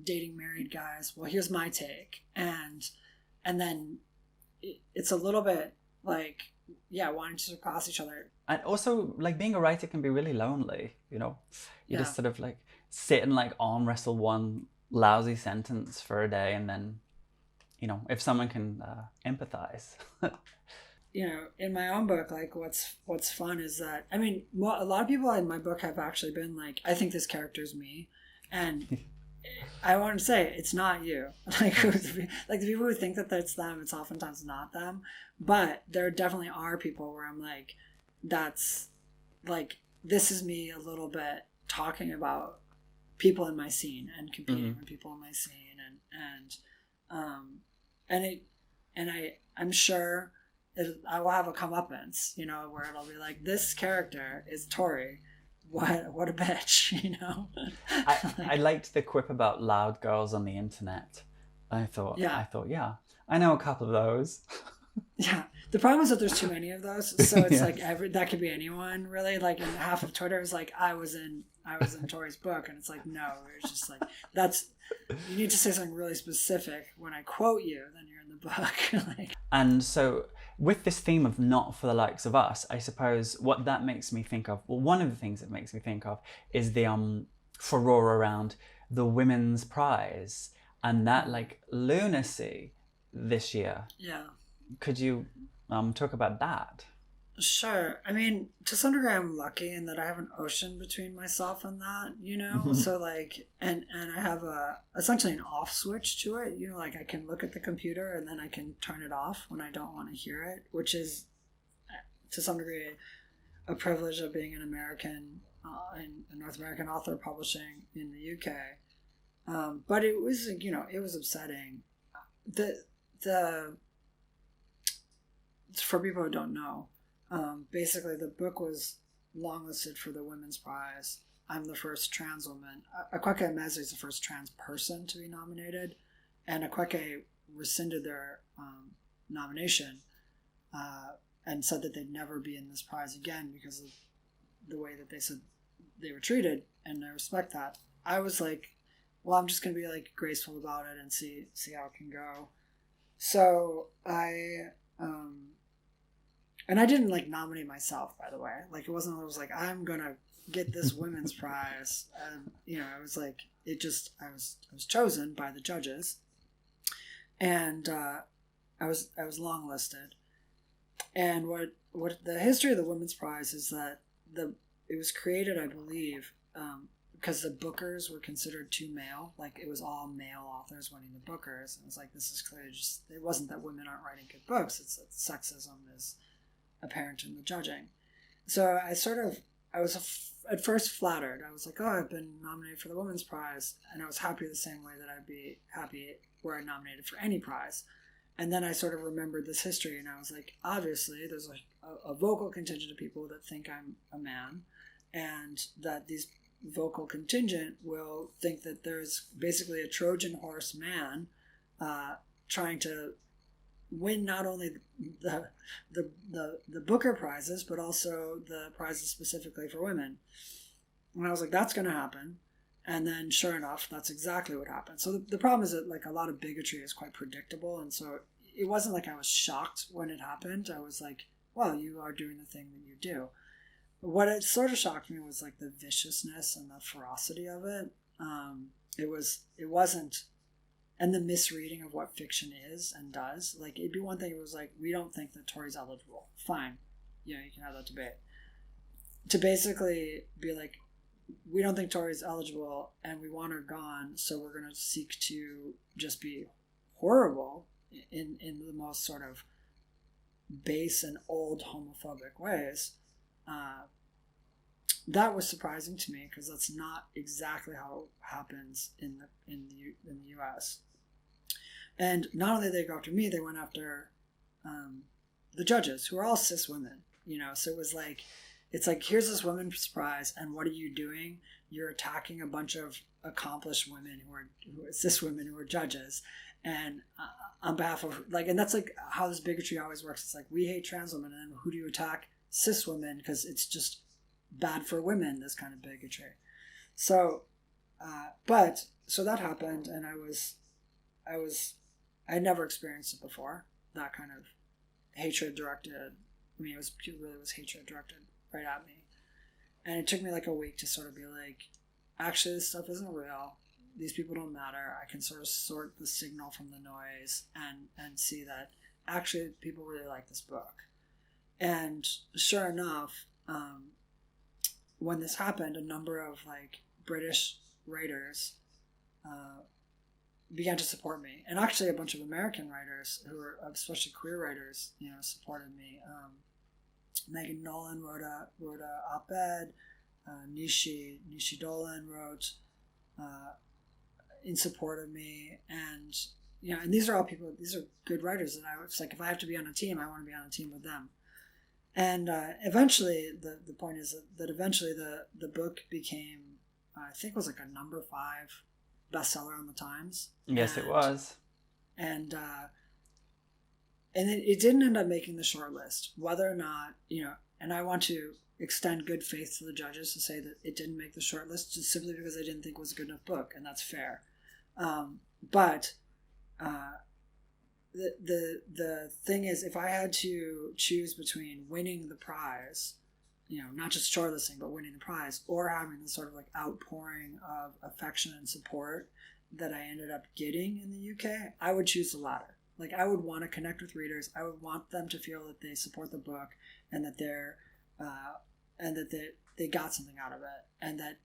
dating married guys. Well, here's my take. And then it's a little bit like, wanting to surpass each other. And also, like, being a writer can be really lonely, you know? You just sort of like sit and like arm wrestle one lousy sentence for a day, and then, you know, if someone can empathize. You know, in my own book, like, what's fun is that, I mean, a lot of people in my book have actually been like, I think this character is me, and I want to say it's not you. Like the people who think that that's them, it's oftentimes not them. But there definitely are people where I'm like, that's like, this is me a little bit talking about people in my scene and competing with people in my scene, I'm sure I will have a comeuppance, you know, where it'll be like, this character is Torrey. What a bitch, you know. I liked the quip about loud girls on the internet. I thought, I know a couple of those. Yeah, the problem is that there's too many of those, so it's like that could be anyone, really. Like, and half of Twitter is like, I was in Torrey's book, and it's like, no, it's just like, you need to say something really specific when I quote you, then you're in the book. Like, and so with this theme of not for the likes of us, I suppose what that makes me think of, well, one of the things it makes me think of is the furore around the Women's Prize and that like lunacy this year. Yeah. Could you talk about that? Sure. I mean, to some degree, I'm lucky in that I have an ocean between myself and that, you know? So, like, and I have essentially an off switch to it, you know, like I can look at the computer and then I can turn it off when I don't want to hear it, which is, to some degree, a privilege of being an American, and a North American author publishing in the UK. But it was, you know, it was upsetting. For people who don't know, basically the book was longlisted for the Women's Prize. I'm the first trans woman. Akweke Emezi is the first trans person to be nominated, and Akweke rescinded their nomination and said that they'd never be in this prize again because of the way that they said they were treated, and I respect that. I was like, well, I'm just going to be like graceful about it and see how it can go. So and I didn't like nominate myself, by the way. Like, it wasn't, I was like, I'm going to get this women's prize. You know, I was like, I was chosen by the judges, and I was longlisted. And what the history of the Women's Prize is that it was created, I believe, because the Bookers were considered too male. Like, it was all male authors winning the Bookers. And it was like, this is clearly just, it wasn't that women aren't writing good books. It's that sexism is apparent in the judging. So I was at first flattered. I was like, oh, I've been nominated for the Women's Prize. And I was happy the same way that I'd be happy were I nominated for any prize. And then I sort of remembered this history, and I was like, obviously, there's like a vocal contingent of people that think I'm a man, and that these vocal contingent will think that there's basically a Trojan horse man trying to win not only the Booker prizes, but also the prizes specifically for women. And I was like, that's going to happen. And then sure enough, that's exactly what happened. So the problem is that like a lot of bigotry is quite predictable. And so it wasn't like I was shocked when it happened. I was like, well, you are doing the thing that you do. But what it sort of shocked me was like the viciousness and the ferocity of it. It wasn't, and the misreading of what fiction is and does. Like, it'd be one thing, it was like, we don't think that Torrey's eligible. Fine. You know, you can have that debate. To basically be like, we don't think Torrey's eligible and we want her gone, so we're going to seek to just be horrible in the most sort of base and old homophobic ways. That was surprising to me, because that's not exactly how it happens in the US. And not only did they go after me, they went after the judges, who are all cis women, you know. So it was like, it's like, here's this women's prize, and what are you doing? You're attacking a bunch of accomplished women who are cis women who are judges, and on behalf of, like, and that's like how this bigotry always works. It's like, we hate trans women, and then who do you attack? Cis women, because it's just bad for women, this kind of bigotry. So so that happened, and I'd never experienced it before, that kind of hatred directed. I mean, it really was hatred directed right at me. And it took me like a week to sort of be like, actually, this stuff isn't real. These people don't matter. I can sort of sort the signal from the noise and see that actually people really like this book. And sure enough, when this happened, a number of like British writers began to support me, and actually a bunch of American writers who were, especially queer writers, you know, supported me. Megan Nolan wrote a op-ed. Nishi Dolan wrote in support of me, and you know, and these are all people. These are good writers, and I was like, if I have to be on a team, I want to be on a team with them. And eventually, the point is that eventually the book became, I think it was like a number 5 bestseller on the Times. Yes, it was. And it didn't end up making the short list. Whether or not, you know, and I want to extend good faith to the judges to say that it didn't make the short list just simply because they didn't think it was a good enough book, and that's fair. But the thing is, if I had to choose between winning the prize, not just shortlisting, but winning the prize, or having the sort of like outpouring of affection and support that I ended up getting in the UK, I would choose the latter. Like, I would want to connect with readers. I would want them to feel that they support the book, and that they got something out of it, and that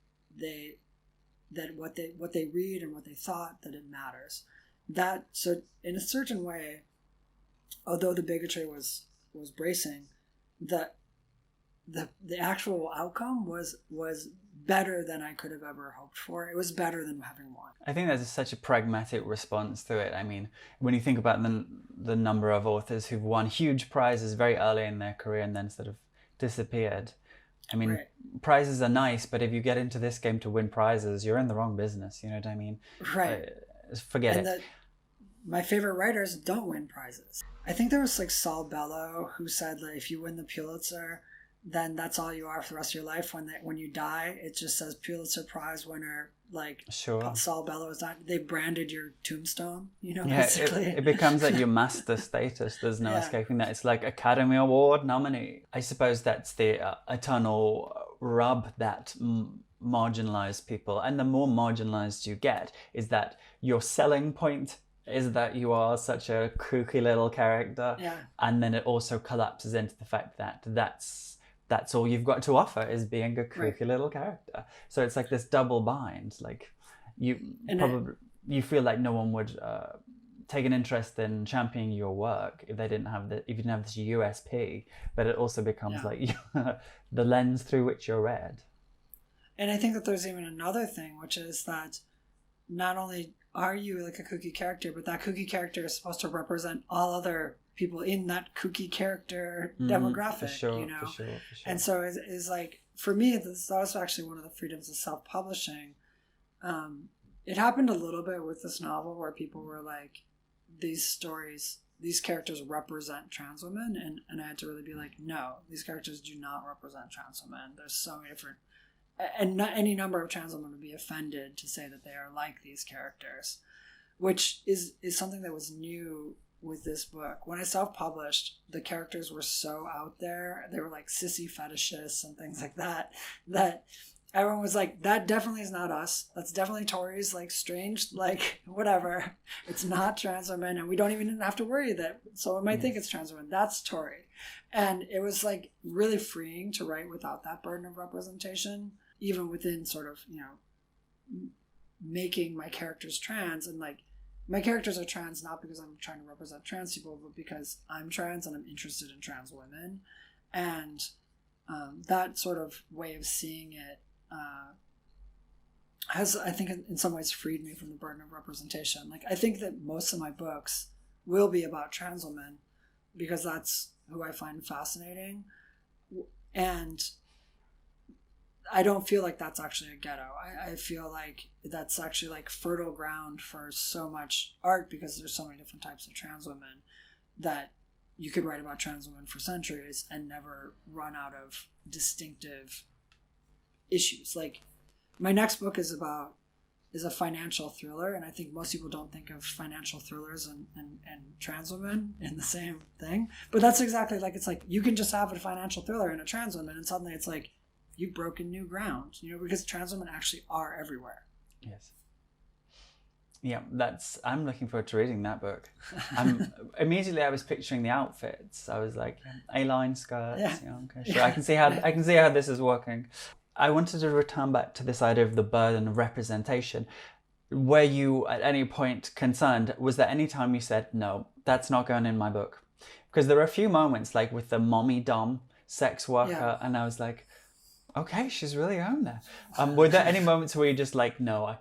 what they read and what they thought, that it matters. That, so in a certain way, although the bigotry was bracing, the actual outcome was better than I could have ever hoped for. It was better than having won. I think there's such a pragmatic response to it. I mean, when you think about the number of authors who've won huge prizes very early in their career and then sort of disappeared. I mean, Right. Prizes are nice, but if you get into this game to win prizes, you're in the wrong business. You know what I mean? Right. Forget And it. My favorite writers don't win prizes. I think there was like Saul Bellow who said that if you win the Pulitzer, then that's all you are for the rest of your life. When you die, it just says Pulitzer Prize winner. Like, Sure. Saul Bellow is not. They branded your tombstone. Yeah, basically. it becomes like your master status. There's no escaping that. It's like Academy Award nominee. I suppose that's the eternal rub that marginalized people, and the more marginalized you get, is that your selling point is that you are such a kooky little character, and then it also collapses into the fact that that's all you've got to offer, is being a kooky little character. So it's like this double bind. Like, you feel like no one would take an interest in championing your work if you didn't have this USP. But it also becomes like the lens through which you're read. And I think that there's even another thing, which is that not only are you like a kooky character, but that kooky character is supposed to represent all other people in that kooky character demographic, For sure. And so it's like, for me, that was actually one of the freedoms of self-publishing. It happened a little bit with this novel where people were like, these characters represent trans women, and I had to really be like, no, these characters do not represent trans women. There's so many different, and not any number of trans women would be offended to say that they are like these characters, which is something that was new with this book. When I self-published, the characters were so out there. They were like sissy fetishists and things like that everyone was like, that definitely is not us. That's definitely Torrey's like strange, like whatever. It's not trans women, and we don't even have to worry that someone might think it's trans women. That's Torrey. And it was like really freeing to write without that burden of representation, even within sort of, making my characters trans. And like, my characters are trans not because I'm trying to represent trans people, but because I'm trans and I'm interested in trans women. And that sort of way of seeing it has, I think, in some ways freed me from the burden of representation. Like, I think that most of my books will be about trans women because that's who I find fascinating. And I don't feel like that's actually a ghetto. I feel like that's actually like fertile ground for so much art, because there's so many different types of trans women that you could write about trans women for centuries and never run out of distinctive issues. Like, my next book is a financial thriller, and I think most people don't think of financial thrillers and trans women in the same thing. But that's exactly like, it's like you can just have a financial thriller and a trans woman, and suddenly it's like you've broken new ground, because trans women actually are everywhere. Yes. Yeah, I'm looking forward to reading that book. Immediately I was picturing the outfits. I was like, A-line skirts. Yeah. Okay, sure. I can see how this is working. I wanted to return back to this idea of the burden of representation. Were you at any point concerned? Was there any time you said, no, that's not going in my book? Because there were a few moments, like with the mommy dom sex worker, and I was like, okay, she's really owned there. Were there any moments where you're just like, no, I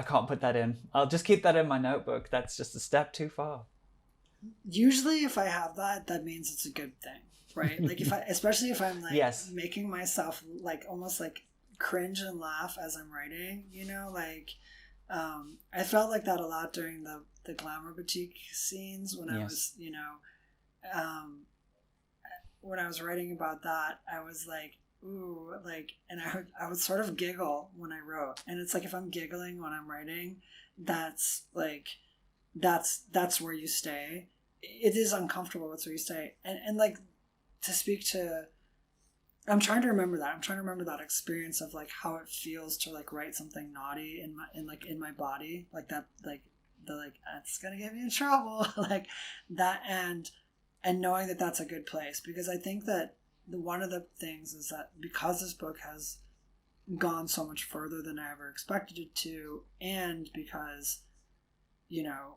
can't put that in. I'll just keep that in my notebook. That's just a step too far. Usually if I have that means it's a good thing, right? Like, especially if I'm like making myself like almost like cringe and laugh as I'm writing, like I felt like that a lot during the glamour boutique scenes when I was, when I was writing about that, I was like, ooh, like, and I would sort of giggle when I wrote. And it's like, if I'm giggling when I'm writing, that's like, that's where you stay. It is uncomfortable. That's where you stay. And like, to speak to, I'm trying to remember that. I'm trying to remember that experience of like how it feels to like write something naughty in my body, like that, like the like it's gonna get me in trouble, like that, and knowing that that's a good place, because I think that one of the things is that because this book has gone so much further than I ever expected it to, and because, you know,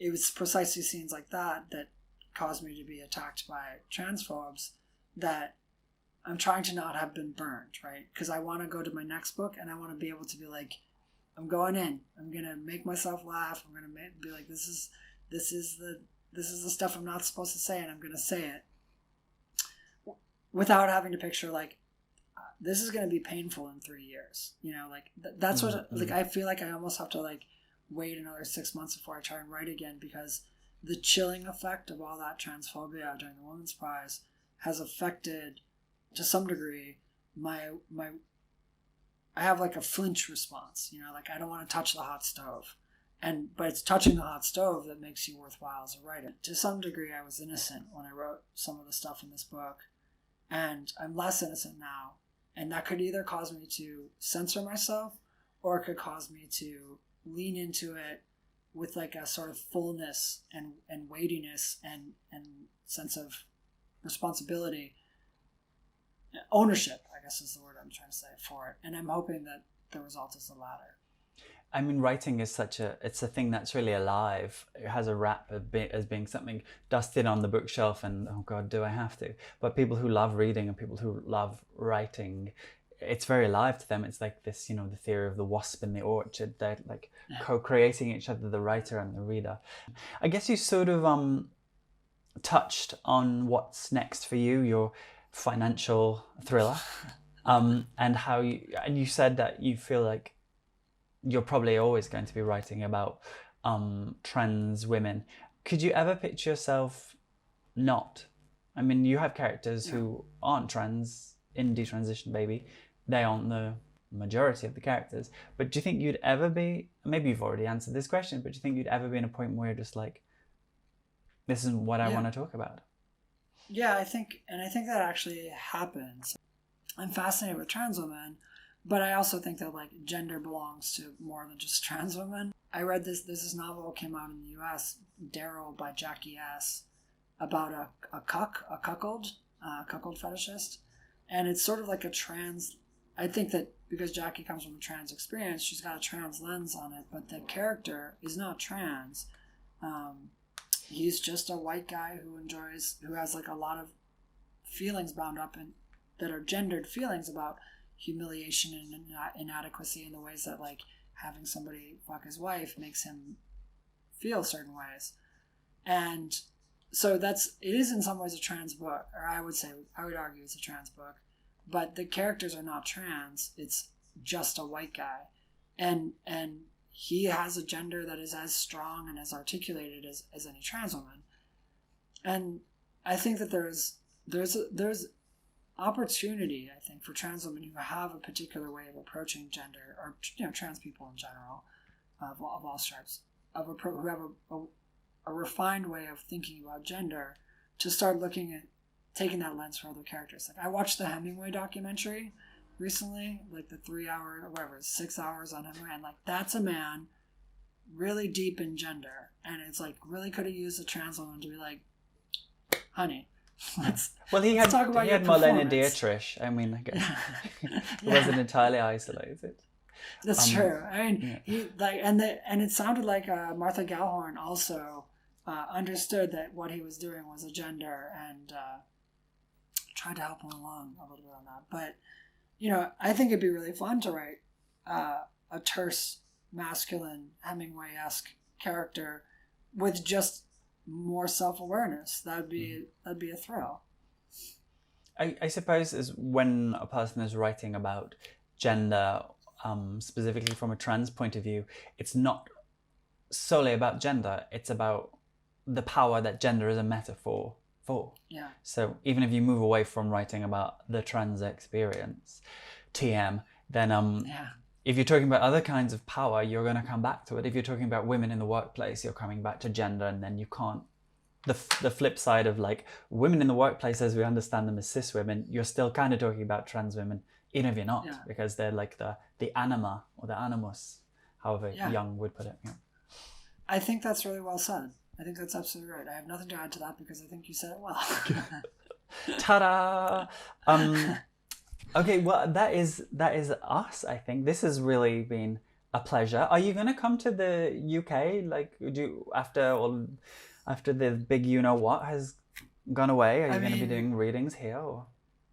it was precisely scenes like that that caused me to be attacked by transphobes, that I'm trying to not have been burned, right? Because I want to go to my next book and I want to be able to be like, I'm going in. I'm gonna make myself laugh. I'm gonna be like, this is the stuff I'm not supposed to say, and I'm gonna say it without having to picture like, this is gonna be painful in 3 years. You know, like that's what like I feel like I almost have to like wait another 6 months before I try and write again, because the chilling effect of all that transphobia during the Women's Prize has affected, to some degree, my I have like a flinch response, you know, like I don't want to touch the hot stove, but it's touching the hot stove that makes you worthwhile as a writer. To some degree, I was innocent when I wrote some of the stuff in this book, and I'm less innocent now, and that could either cause me to censor myself, or it could cause me to lean into it with like a sort of fullness and weightiness and sense of responsibility. Ownership, I guess, is the word I'm trying to say for it. And I'm hoping that the result is the latter. I mean, writing is it's a thing that's really alive. It has a rap as being something dusted on the bookshelf and, oh God, do I have to? But people who love reading and people who love writing, it's very alive to them. It's like this, you know, the theory of the wasp in the orchard. They're like co-creating each other, the writer and the reader. I guess you sort of touched on what's next for you, your financial thriller, and how you said that you feel like you're probably always going to be writing about trans women. Could you ever picture yourself not? I mean, you have characters who aren't trans in DeTransition Baby. They aren't the majority of the characters. But do you think you'd ever be, maybe you've already answered this question, but do you think you'd ever be in a point where you're just like, this is what I want to talk about? Yeah, I think that actually happens. I'm fascinated with trans women, but I also think that like gender belongs to more than just trans women. I read this novel came out in the US, Daryl by Jackie S., about a cuckold fetishist. And it's sort of like a trans, I think that because Jackie comes from a trans experience, she's got a trans lens on it, but the character is not trans. He's just a white guy who has like a lot of feelings bound up in that are gendered feelings about humiliation and inadequacy in the ways that like having somebody fuck his wife makes him feel certain ways. And so it is in some ways a trans book, or I would argue it's a trans book, but the characters are not trans. It's just a white guy. And he has a gender that is as strong and as articulated as any trans woman. And I think that there's opportunity, I think, for trans women who have a particular way of approaching gender, or, you know, trans people in general, of all stripes, who have a refined way of thinking about gender, to start looking at taking that lens for other characters. Like I watched the Hemingway documentary recently, like the 3 hour or whatever, 6 hours on Hemingway, and like that's a man really deep in gender, and it's like really could have used a trans woman to be like, honey, let's talk about your performance. Marlene Dietrich. I mean, like, it wasn't entirely isolated. That's true. I mean, he like, and it sounded like Martha Gellhorn also understood that what he was doing was a gender, and tried to help him along a little bit on that. But you know, I think it'd be really fun to write a terse, masculine, Hemingway-esque character with just more self-awareness. That'd be a thrill. I suppose is when a person is writing about gender, specifically from a trans point of view, it's not solely about gender. It's about the power that gender is a metaphor for. Yeah. So even if you move away from writing about the trans experience, TM, then if you're talking about other kinds of power, you're going to come back to it. If you're talking about women in the workplace, you're coming back to gender, and then you can't. The flip side of like women in the workplace, as we understand them as cis women, you're still kind of talking about trans women, even if you're not, because they're like the anima or the animus, however Young would put it. Yeah. I think that's really well said. I think that's absolutely right. I have nothing to add to that because I think you said it well. Ta-da! Okay, well, that is us, I think. This has really been a pleasure. Are you going to come to the UK, like, after the big you-know-what has gone away? Are you going to be doing readings here? Or?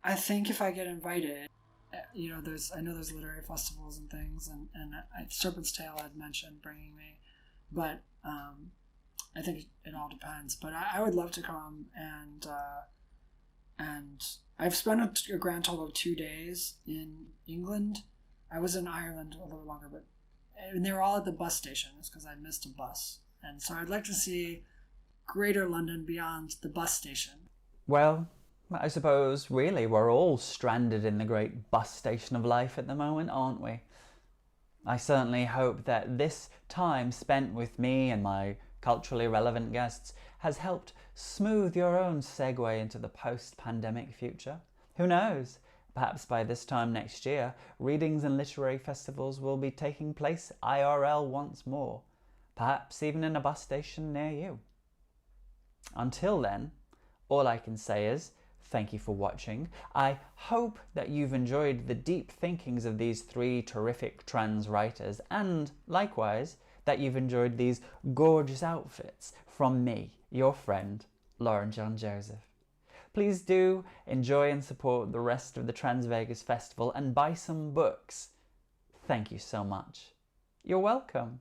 I think if I get invited, I know there's literary festivals and things, and Serpent's Tail I'd mentioned bringing me, but I think it all depends. But I would love to come, and I've spent a grand total of 2 days in England. I was in Ireland a little longer, and they were all at the bus stations because I missed a bus. And so I'd like to see Greater London beyond the bus station. Well, I suppose really we're all stranded in the great bus station of life at the moment, aren't we? I certainly hope that this time spent with me and my culturally relevant guests has helped smooth your own segue into the post-pandemic future. Who knows? Perhaps by this time next year, readings and literary festivals will be taking place IRL once more, perhaps even in a bus station near you. Until then, all I can say is thank you for watching. I hope that you've enjoyed the deep thinkings of these 3 terrific trans writers, and likewise, that you've enjoyed these gorgeous outfits from me, your friend, Lauren John Joseph. Please do enjoy and support the rest of the Trans Vegas Festival and buy some books. Thank you so much. You're welcome.